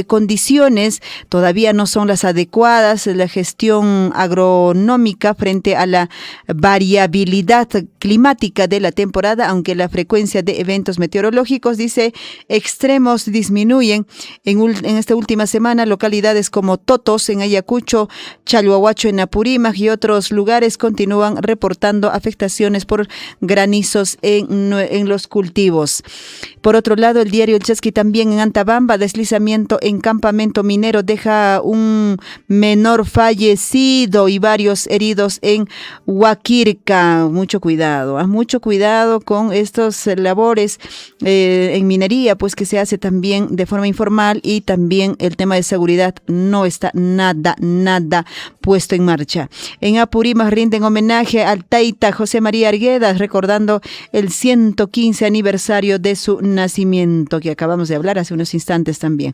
condiciones todavía no son las adecuadas. La gestión agronómica frente a la variabilidad climática de la temporada, aunque la frecuencia de eventos meteorológicos, dice, extremos disminuyen. En esta última semana, localidades como Totos en Ayacucho, Chalhuahuacho en Apurímac y otros lugares continúan reportando afectaciones por granizos en los cultivos. Por otro lado, el diario El Chasqui también en Antabamba: deslizamiento en campamento minero deja un menor fallecido y varios heridos en Huaquirca. Mucho cuidado con estos labores en minería, pues que se hace también de forma informal, y también el tema de seguridad no está nada puesto en marcha. En Apurímac rinden homenaje al Taita José María Arguedas, recordando el 115 aniversario de su nacimiento, que acabamos de hablar hace unos instantes también.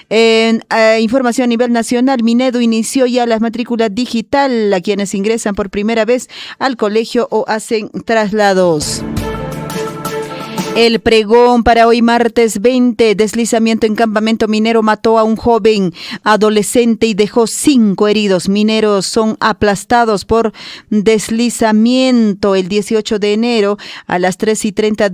En información a nivel nacional, Minedu inició ya la matrícula digital a quienes ingresan por primera vez al colegio o hacen traslados. El pregón para hoy martes 20, deslizamiento en campamento minero mató a un joven adolescente y dejó 5 heridos. Mineros son aplastados por deslizamiento. El 18 de enero a las 10:30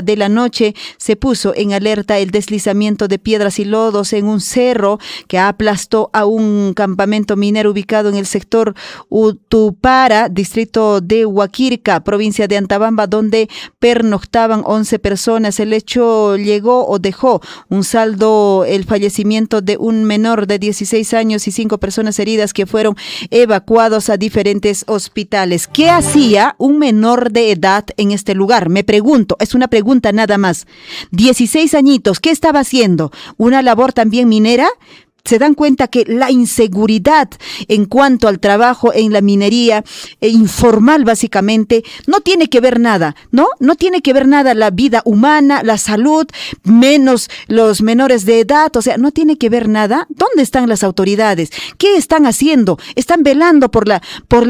de la noche se puso en alerta el deslizamiento de piedras y lodos en un cerro que aplastó a un campamento minero ubicado en el sector Utupara, distrito de Huaquirca, provincia de Antabamba, donde pernoctaban 11 personas. El hecho dejó un saldo, el fallecimiento de un menor de 16 años y 5 personas heridas que fueron evacuados a diferentes hospitales. ¿Qué hacía un menor de edad en este lugar? Me pregunto, es una pregunta nada más. 16 añitos, ¿qué estaba haciendo? ¿Una labor también minera? Se dan cuenta que la inseguridad en cuanto al trabajo en la minería informal básicamente no tiene que ver nada, ¿no? No tiene que ver nada la vida humana, la salud, menos los menores de edad, o sea, no tiene que ver nada. ¿Dónde están las autoridades? ¿Qué están haciendo? ¿Están velando por la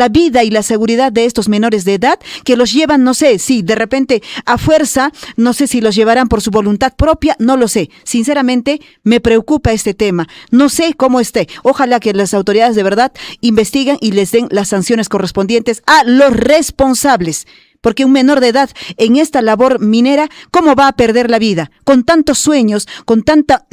vida y la seguridad de estos menores de edad que los llevan, no sé, si de repente a fuerza, no sé si los llevarán por su voluntad propia, no lo sé. Sinceramente, me preocupa este tema. No sé cómo esté. Ojalá que las autoridades de verdad investiguen y les den las sanciones correspondientes a los responsables. Porque un menor de edad en esta labor minera, ¿cómo va a perder la vida? Con tantos sueños, con tanta...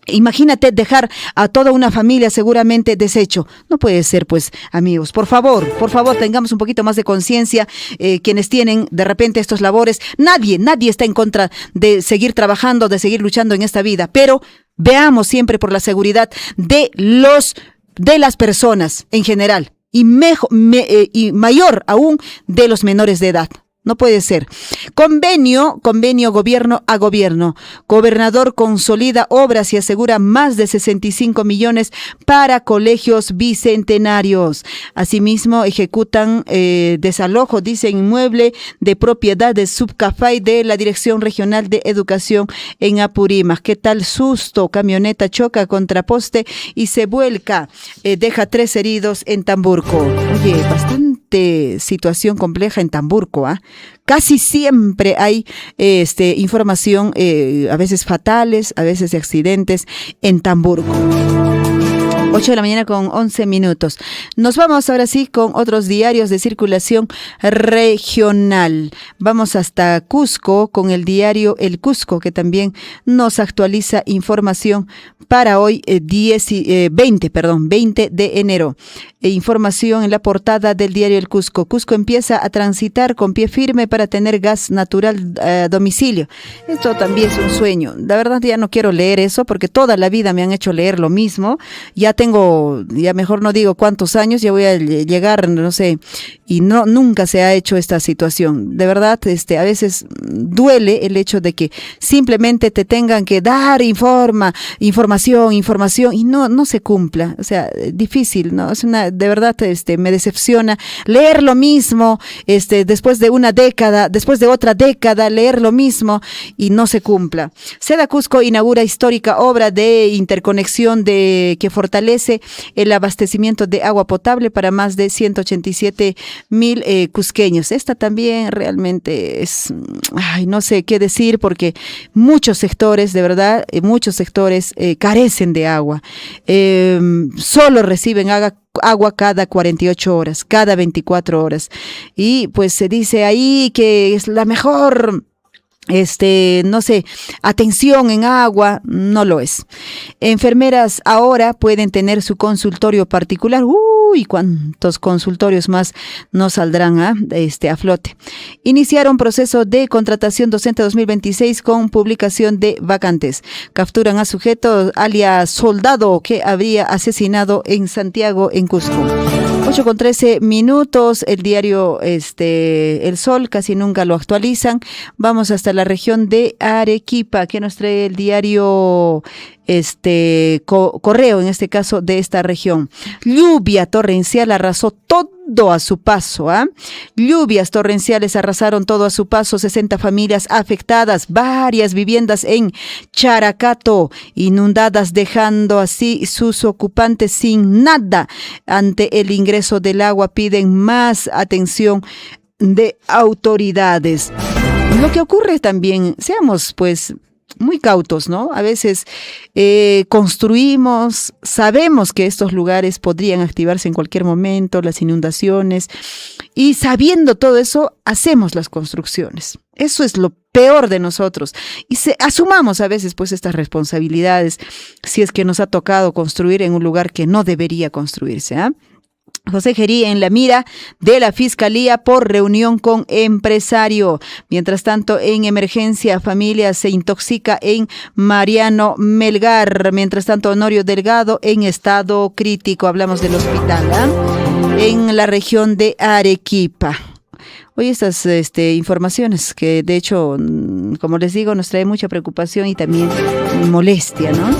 Imagínate dejar a toda una familia seguramente deshecho. No puede ser, pues, amigos. Por favor, tengamos un poquito más de conciencia. Quienes tienen de repente estos labores, nadie está en contra de seguir trabajando, de seguir luchando en esta vida, pero veamos siempre por la seguridad de las personas en general y mayor aún de los menores de edad. No puede ser. Convenio gobierno a gobierno. Gobernador consolida obras y asegura más de 65 millones para colegios bicentenarios. Asimismo, ejecutan desalojo, dice, inmueble de propiedad de Subcafay de la Dirección Regional de Educación en Apurímac. ¿Qué tal susto? Camioneta choca contra poste y se vuelca. Deja 3 heridos en Tamburco. Oye, bastante situación compleja en Tamburco, ¿ah? Casi siempre hay información, a veces fatales, a veces de accidentes en Tamburco. 8 de la mañana con 11 minutos. Nos vamos ahora sí con otros diarios de circulación regional. Vamos hasta Cusco con el diario El Cusco, que también nos actualiza información para hoy 20 de enero. Información en la portada del diario El Cusco. Cusco empieza a transitar con pie firme para tener gas natural a domicilio. Esto también es un sueño. La verdad ya no quiero leer eso porque toda la vida me han hecho leer lo mismo. Ya mejor no digo cuántos años, ya voy a llegar, no sé, y nunca se ha hecho esta situación. De verdad, a veces duele el hecho de que simplemente te tengan que dar información y no se cumpla. O sea, difícil, ¿no? De verdad, me decepciona leer lo mismo, después de otra década, leer lo mismo y no se cumpla. Seda Cusco inaugura histórica obra de interconexión que fortalece el abastecimiento de agua potable para más de 187,000 cusqueños. Esta también realmente es, no sé qué decir porque muchos sectores, de verdad, carecen de agua. Solo reciben agua cada 48 horas, cada 24 horas. Y pues se dice ahí que es la mejor atención en agua, no lo es. Enfermeras ahora pueden tener su consultorio particular. Uy, cuántos consultorios más nos saldrán a flote. Iniciaron proceso de contratación docente 2026 con publicación de vacantes. Capturan a sujeto alias soldado que habría asesinado en Santiago, en Cusco. 8:13 minutos, el diario El Sol, casi nunca lo actualizan. Vamos hasta la región de Arequipa, que nos trae el diario Correo, en este caso de esta región. Lluvia torrencial arrasó todo a su paso. Lluvias torrenciales arrasaron todo a su paso, 60 familias afectadas, varias viviendas en Characato inundadas, dejando así sus ocupantes sin nada. Ante el ingreso del agua piden más atención de autoridades. Lo que ocurre también, seamos pues muy cautos, ¿no? A veces construimos, sabemos que estos lugares podrían activarse en cualquier momento, las inundaciones, y sabiendo todo eso, hacemos las construcciones. Eso es lo peor de nosotros. Y asumamos a veces pues estas responsabilidades si es que nos ha tocado construir en un lugar que no debería construirse, José Gerí en la mira de la Fiscalía por reunión con empresario. Mientras tanto, en emergencia, familia se intoxica en Mariano Melgar. Mientras tanto, Honorio Delgado en estado crítico. Hablamos del hospital, en la región de Arequipa. Hoy estas informaciones que de hecho, como les digo, nos trae mucha preocupación y también molestia, ¿no?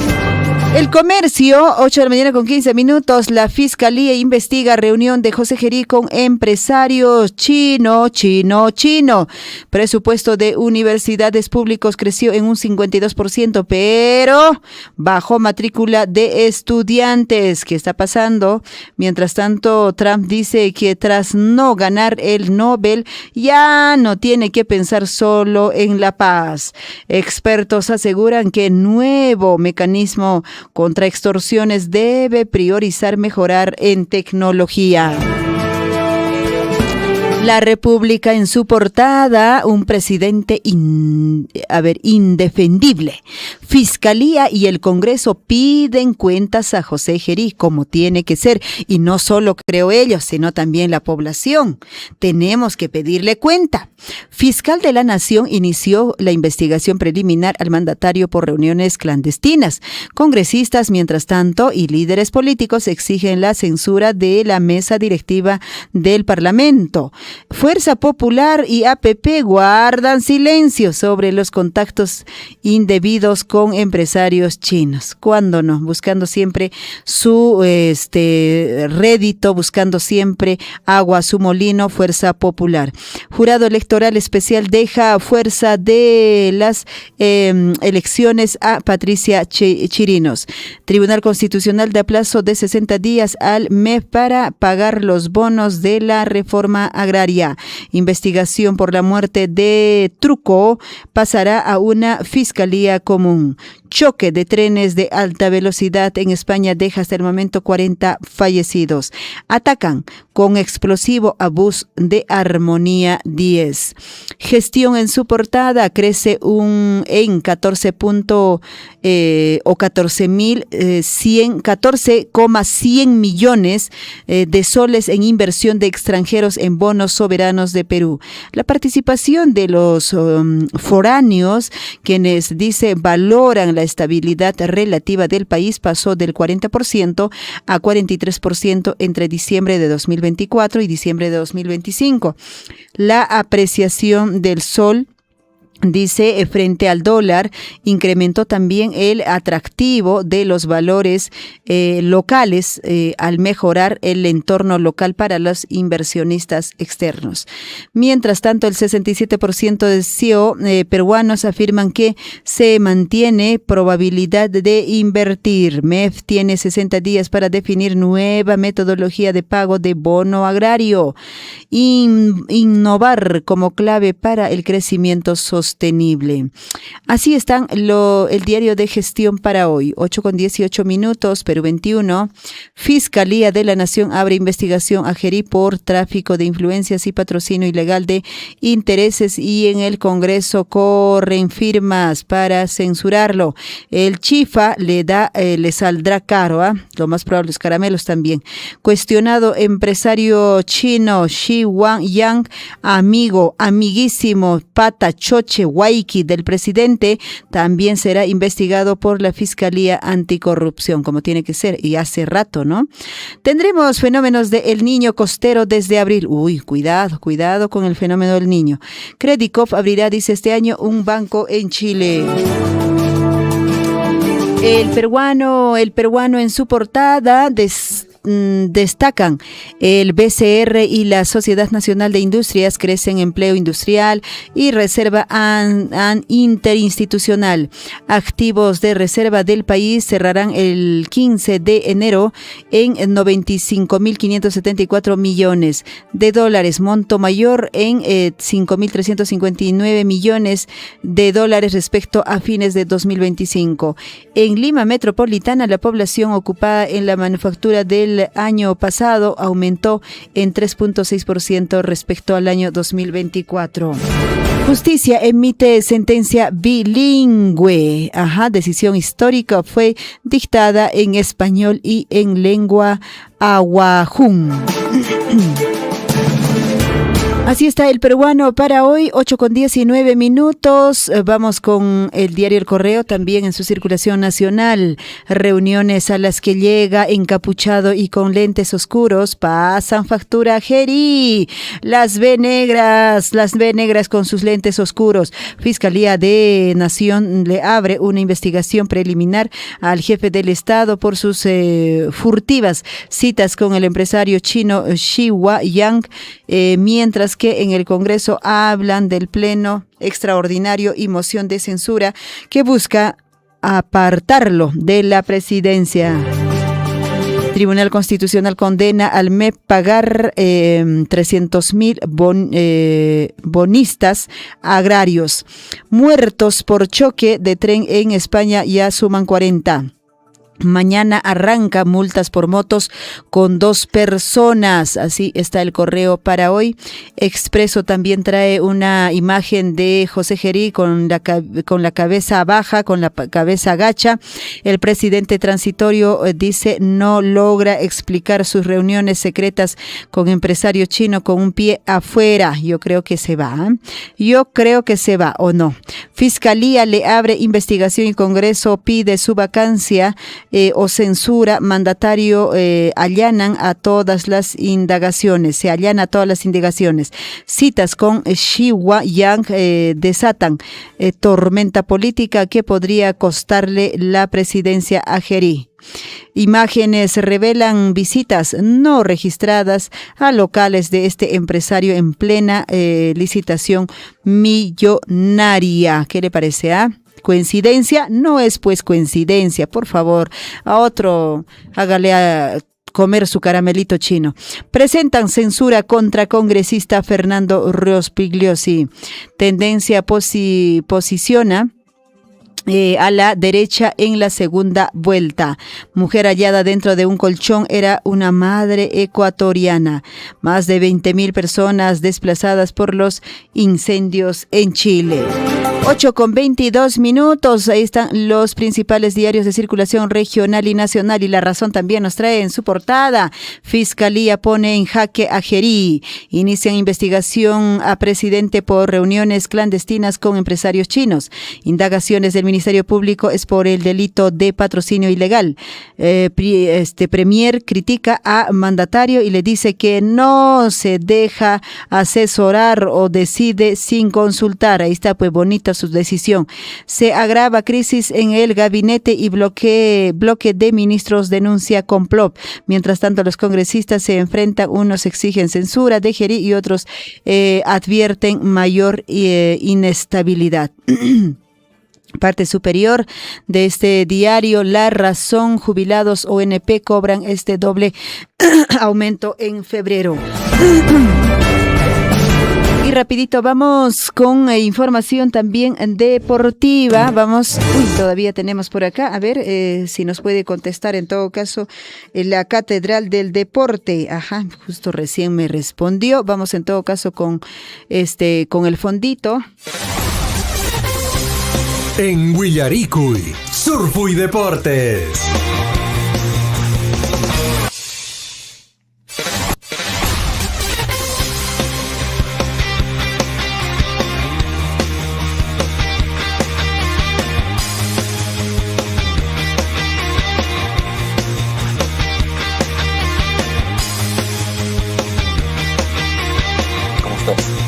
El Comercio, 8 de la mañana con 15 minutos, la Fiscalía investiga reunión de José Gerí con empresarios chino. Presupuesto de universidades públicas creció en un 52%, pero bajó matrícula de estudiantes. ¿Qué está pasando? Mientras tanto, Trump dice que tras no ganar el Nobel, ya no tiene que pensar solo en la paz. Expertos aseguran que el nuevo mecanismo contra extorsiones debe priorizar mejorar en tecnología. La República en su portada, un presidente indefendible. Fiscalía y el Congreso piden cuentas a José Gerí, como tiene que ser. Y no solo creo ellos, sino también la población. Tenemos que pedirle cuenta. Fiscal de la Nación inició la investigación preliminar al mandatario por reuniones clandestinas. Congresistas, mientras tanto, y líderes políticos exigen la censura de la mesa directiva del Parlamento. Fuerza Popular y APP guardan silencio sobre los contactos indebidos con empresarios chinos. ¿Cuándo no? Buscando siempre su rédito, buscando siempre agua a su molino. Fuerza Popular. Jurado Electoral Especial deja fuerza de las elecciones a Patricia Chirinos. Tribunal Constitucional da plazo de 60 días al MEF para pagar los bonos de la reforma agraria. Investigación por la muerte de Truco pasará a una fiscalía común. Choque de trenes de alta velocidad en España deja hasta el momento 40 fallecidos. Atacan con explosivo a bus de Armonía 10. Gestión en su portada crece en 14,100 millones de soles en inversión de extranjeros en bonos soberanos de Perú. La participación de los foráneos, quienes valoran la estabilidad relativa del país, pasó del 40% a 43% entre diciembre de 2024 y diciembre de 2025. La apreciación del sol, dice, frente al dólar, incrementó también el atractivo de los valores locales al mejorar el entorno local para los inversionistas externos. Mientras tanto, el 67% de CEO peruanos afirman que se mantiene probabilidad de invertir. MEF tiene 60 días para definir nueva metodología de pago de bono agrario. Innovar como clave para el crecimiento sostenible. Así están el diario de gestión para hoy, 8:18, Perú 21. Fiscalía de la Nación abre investigación a Gerí por tráfico de influencias y patrocinio ilegal de intereses, y en el Congreso corren firmas para censurarlo. El Chifa le saldrá caro, lo más probable, los caramelos también. Cuestionado empresario chino Xi Yang, amiguísimo, pata, choche, Waiki del presidente, también será investigado por la Fiscalía Anticorrupción, como tiene que ser, y hace rato, ¿no? Tendremos fenómenos de El Niño costero desde abril. Cuidado con el fenómeno del Niño. Credicop abrirá, dice, este año un banco en Chile. El peruano en su portada destacan el BCR y la Sociedad Nacional de Industrias crecen empleo industrial y reserva interinstitucional. Activos de reserva del país cerrarán el 15 de enero en 95.574 millones de dólares, monto mayor en 5.359 millones de dólares respecto a fines de 2025. En Lima Metropolitana, la población ocupada en la manufactura del año pasado aumentó en 3.6% respecto al año 2024. Justicia emite sentencia bilingüe. Decisión histórica fue dictada en español y en lengua ahuajún. Así está el peruano para hoy, 8:19. Vamos con el diario El Correo, también en su circulación nacional. Reuniones a las que llega encapuchado y con lentes oscuros pasan factura a Gerí. Las ve negras con sus lentes oscuros. Fiscalía de Nación le abre una investigación preliminar al jefe del Estado por sus furtivas citas con el empresario chino Xi Yang, mientras que en el Congreso hablan del pleno extraordinario y moción de censura que busca apartarlo de la presidencia. Tribunal Constitucional condena al MEP pagar 300.000 bonistas agrarios. Muertos por choque de tren en España ya suman 40. Mañana arranca multas por motos con 2 personas. Así está el correo para hoy. Expreso también trae una imagen de José Gerí con la cabeza baja, con la cabeza agacha. El presidente transitorio dice no logra explicar sus reuniones secretas con empresario chino con un pie afuera. Yo creo que se va. Yo creo que se va o no. Fiscalía le abre investigación y Congreso pide su vacancia. O censura, mandatario allanan a todas las indagaciones, se allana a todas las indagaciones. Citas con Xiwa Yang desatan tormenta política que podría costarle la presidencia a Gerí. Imágenes revelan visitas no registradas a locales de este empresario en plena licitación millonaria. ¿Qué le parece, ¿Coincidencia? No es pues coincidencia, por favor, a otro hágale a comer su caramelito chino. Presentan censura contra congresista Fernando Rospigliosi. Tendencia posiciona a la derecha en la segunda vuelta. Mujer hallada dentro de un colchón era una madre ecuatoriana. Más de 20.000 personas desplazadas por los incendios en Chile. 8:22. Ahí están los principales diarios de circulación regional y nacional. Y La Razón también nos trae en su portada: Fiscalía pone en jaque a Gerí. Inician investigación a presidente por reuniones clandestinas con empresarios chinos. Indagaciones del Ministerio Público es por el delito de patrocinio ilegal. Premier critica a mandatario y le dice que no se deja asesorar o decide sin consultar. Ahí está, pues bonita su decisión. Se agrava crisis en el gabinete y bloque de ministros denuncia complot. Mientras tanto, los congresistas se enfrentan, unos exigen censura de Gerí y otros advierten mayor inestabilidad. Parte superior de este diario, La Razón: jubilados ONP cobran este doble aumento en febrero. Y rapidito vamos con información también deportiva. Vamos, todavía tenemos por acá, a ver si nos puede contestar en todo caso la Catedral del Deporte. Ajá, justo recién me respondió. Vamos en todo caso con el fondito. En Huillaricuy, Surfo y Deportes.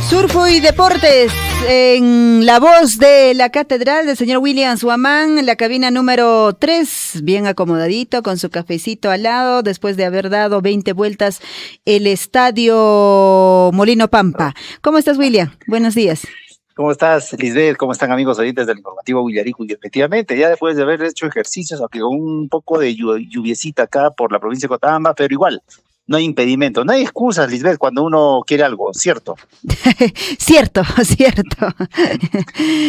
Surfo y Deportes, en la voz de la Catedral del señor William Suamán, en la cabina número 3, bien acomodadito, con su cafecito al lado, después de haber dado 20 vueltas el estadio Molino Pampa. ¿Cómo estás, William? Buenos días. ¿Cómo estás, Lisbeth? ¿Cómo están, amigos oyentes del informativo Huillaricuy? Y efectivamente, ya después de haber hecho ejercicios, aunque con un poco de lluviecita acá por la provincia de Cochabamba, pero igual, no hay impedimento, no hay excusas, Lisbeth, cuando uno quiere algo, ¿cierto? Cierto.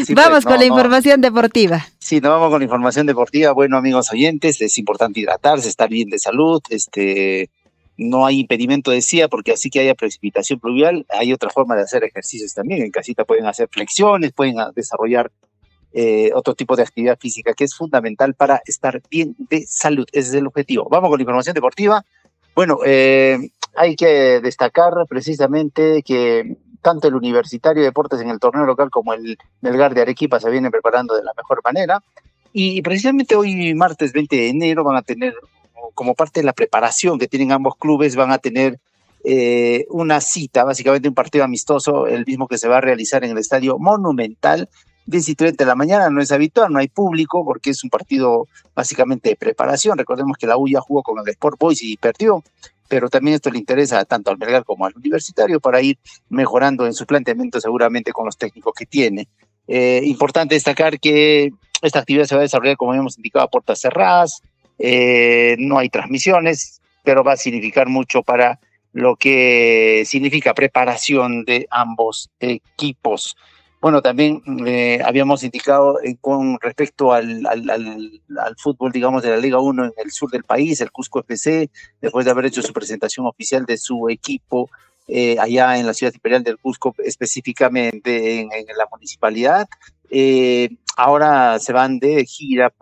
Sí, vamos con la información deportiva. Sí, nos vamos con la información deportiva. Bueno, amigos oyentes, es importante hidratarse, estar bien de salud, no hay impedimento, decía, porque así que haya precipitación pluvial, hay otra forma de hacer ejercicios también. En casita pueden hacer flexiones, pueden desarrollar otro tipo de actividad física que es fundamental para estar bien de salud. Ese es el objetivo. Vamos con la información deportiva. Bueno, hay que destacar precisamente que tanto el Universitario de Deportes en el torneo local como el Melgar de Arequipa se vienen preparando de la mejor manera. Y precisamente hoy, martes 20 de enero, van a tener, como parte de la preparación que tienen ambos clubes, van a tener una cita, básicamente un partido amistoso, el mismo que se va a realizar en el Estadio Monumental, 10:30 de la mañana. No es habitual, no hay público, porque es un partido básicamente de preparación. Recordemos que la U ya jugó con el Sport Boys y perdió, pero también esto le interesa tanto al Melgar como al Universitario para ir mejorando en su planteamiento, seguramente con los técnicos que tiene. Importante destacar que esta actividad se va a desarrollar, como habíamos indicado, a puertas cerradas. No hay transmisiones, pero va a significar mucho para lo que significa preparación de ambos equipos. Bueno, también habíamos indicado con respecto al fútbol, digamos, de la Liga 1 en el sur del país, el Cusco FC, después de haber hecho su presentación oficial de su equipo allá en la ciudad imperial del Cusco, específicamente en la municipalidad, ahora se van de gira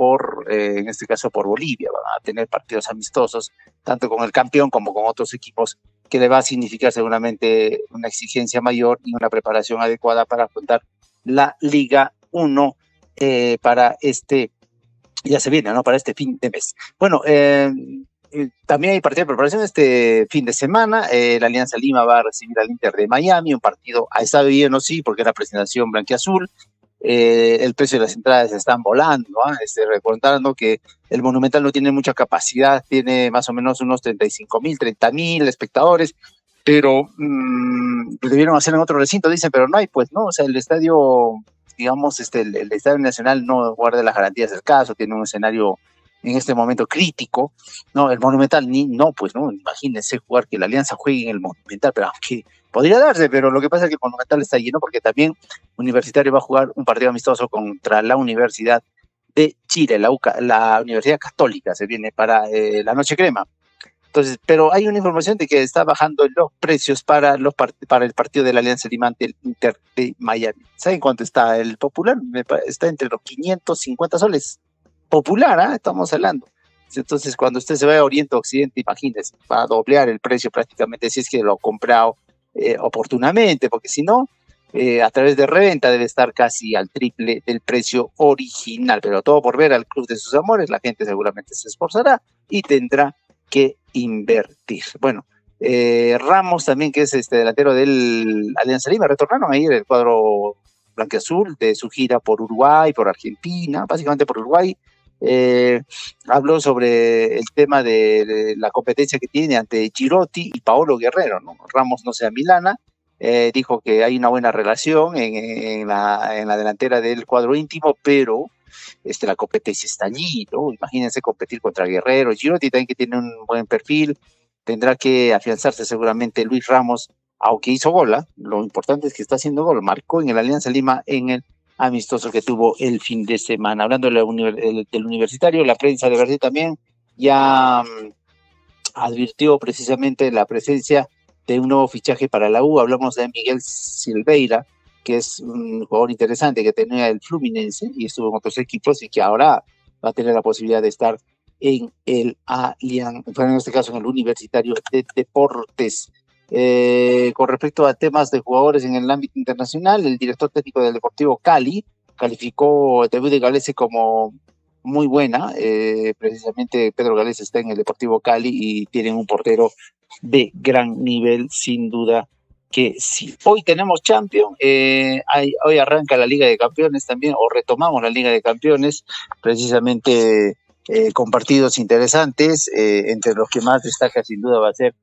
en este caso por Bolivia, van a tener partidos amistosos, tanto con el campeón como con otros equipos, que le va a significar seguramente una exigencia mayor y una preparación adecuada para afrontar la Liga 1 para ya se viene, ¿no? Para este fin de mes. Bueno, también hay partido de preparación este fin de semana. La Alianza Lima va a recibir al Inter de Miami, un partido a esa bien, ¿no? Sí, porque es la presentación blanquiazul. El precio de las entradas están volando, ¿eh? Recordando que el Monumental no tiene mucha capacidad, tiene más o menos unos 35,000, 30,000 espectadores, pero debieron hacer en otro recinto, dicen, pero no hay, pues, ¿no? O sea, el estadio, digamos, el Estadio Nacional no guarda las garantías del caso, tiene un escenario en este momento crítico, ¿no? El Monumental pues, ¿no? Imagínense jugar, que la Alianza juegue en el Monumental, pero aunque podría darse, pero lo que pasa es que el Monumental está lleno porque también Universitario va a jugar un partido amistoso contra la Universidad de Chile, la Universidad Católica, se viene para la Noche Crema. Entonces, pero hay una información de que está bajando los precios para el partido de la Alianza Lima ante el Inter de Miami. ¿Saben cuánto está el popular? Está entre los 550 soles. Popular, ¿ah? Estamos hablando. Entonces, cuando usted se vaya a Oriente o Occidente, imagínese, va a doblear el precio prácticamente si es que lo ha comprado oportunamente, porque si no, a través de reventa debe estar casi al triple del precio original, pero todo por ver al club de sus amores, la gente seguramente se esforzará y tendrá que invertir. Bueno, Ramos también, que es delantero del Alianza Lima, retornaron ahí el cuadro blanquiazul de su gira por Uruguay, por Argentina, básicamente por Uruguay. Habló sobre el tema de la competencia que tiene ante Girotti y Paolo Guerrero, ¿no? Ramos no sea Milana, dijo que hay una buena relación en la delantera del cuadro íntimo, pero la competencia está allí, ¿no? Imagínense competir contra Guerrero, Girotti también, que tiene un buen perfil, tendrá que afianzarse seguramente Luis Ramos, aunque hizo gol, ¿eh? Lo importante es que está haciendo gol, marcó en el Alianza Lima en el amistoso que tuvo el fin de semana. Hablando del Universitario, la prensa de Brasil también ya advirtió precisamente la presencia de un nuevo fichaje para la U. Hablamos de Miguel Silveira, que es un jugador interesante que tenía el Fluminense y estuvo en otros equipos y que ahora va a tener la posibilidad de estar en el en este caso en el Universitario de Deportes. Con respecto a temas de jugadores en el ámbito internacional, el director técnico del Deportivo Cali calificó el debut de Galese como muy buena. Precisamente Pedro Galese está en el Deportivo Cali y tienen un portero de gran nivel, sin duda que sí. Hoy tenemos Champions, hoy arranca la Liga de Campeones también, o retomamos la Liga de Campeones, precisamente con partidos interesantes, entre los que más destaca sin duda va a ser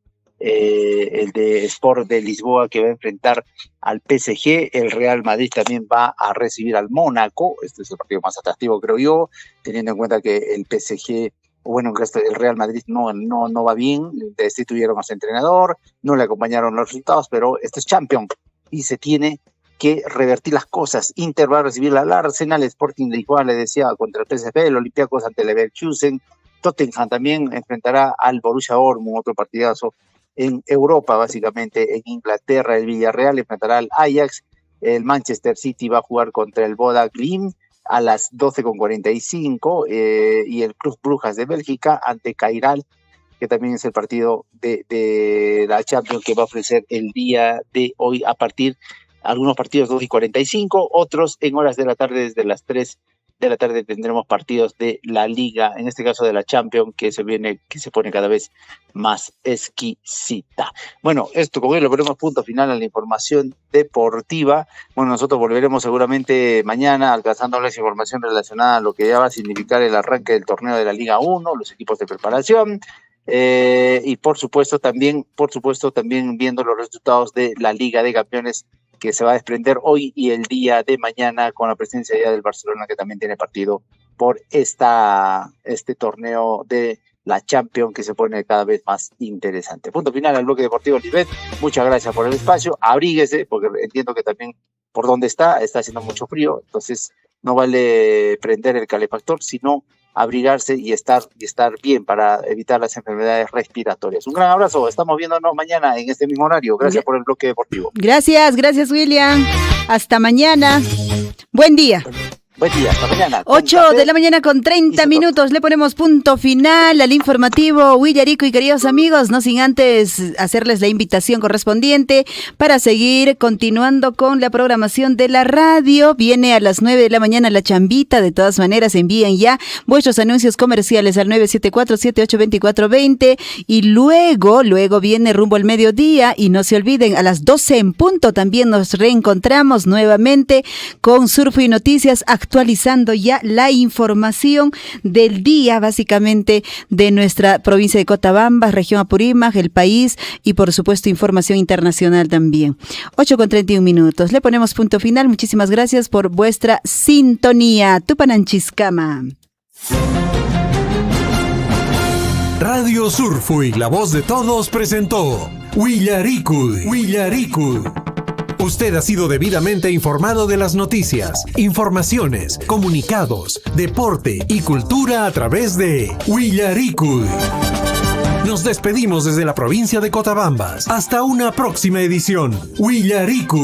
el de Sport de Lisboa, que va a enfrentar al PSG. El Real Madrid también va a recibir al Mónaco. Este es el partido más atractivo, creo yo, teniendo en cuenta que el PSG, bueno, el Real Madrid no va bien, destituyeron a su entrenador, no le acompañaron los resultados, pero esto es Champions y se tiene que revertir las cosas. Inter va a recibir al Arsenal, Sporting de Lisboa, le decía, contra el PSV, el Olympiacos ante el Leverkusen, Tottenham también enfrentará al Borussia Dortmund, otro partidazo en Europa, básicamente en Inglaterra. El Villarreal enfrentará al Ajax, el Manchester City va a jugar contra el Boda Glimt a las 12:45 y el Club Brujas de Bélgica ante Cairal, que también es el partido de la Champions que va a ofrecer el día de hoy a partir, algunos partidos 2:45, otros en horas de la tarde, desde las 3 de la tarde tendremos partidos de la Liga, en este caso de la Champions, que se pone cada vez más exquisita. Bueno, con ello le ponemos punto final a la información deportiva. Bueno, nosotros volveremos seguramente mañana alcanzando la información relacionada a lo que ya va a significar el arranque del torneo de la Liga 1, los equipos de preparación, y por supuesto también viendo los resultados de la Liga de Campeones, que se va a desprender hoy y el día de mañana, con la presencia ya del Barcelona, que también tiene partido por este torneo de la Champions, que se pone cada vez más interesante. Punto final al bloque deportivo Lisbeth. Muchas gracias por el espacio. Abríguese, porque entiendo que también por donde está haciendo mucho frío, entonces no vale prender el calefactor, sino abrigarse y estar bien para evitar las enfermedades respiratorias. Un gran abrazo, estamos viéndonos mañana en este mismo horario. Gracias por el bloque deportivo. Gracias, William. Hasta mañana. Buen día. Buen día, hasta mañana. 8 de la mañana con 30 minutos. Le ponemos punto final al informativo Willarico y queridos amigos, no sin antes hacerles la invitación correspondiente para seguir continuando con la programación de la radio. Viene a las 9 de la mañana la chambita. De todas maneras, envíen ya vuestros anuncios comerciales al 974-782420 y luego viene rumbo al mediodía. Y no se olviden, a las 12 en punto también nos reencontramos nuevamente con Surfo y Noticias, actualizando ya la información del día, básicamente, de nuestra provincia de Cotabambas, región Apurímac, el país y, por supuesto, información internacional también. 8:31 minutos. Le ponemos punto final. Muchísimas gracias por vuestra sintonía. Tupananchiscama. Radio Surfo y La Voz de Todos presentó Willarico. Usted ha sido debidamente informado de las noticias, informaciones, comunicados, deporte y cultura a través de Willarico. Nos despedimos desde la provincia de Cotabambas. Hasta una próxima edición. Willarico.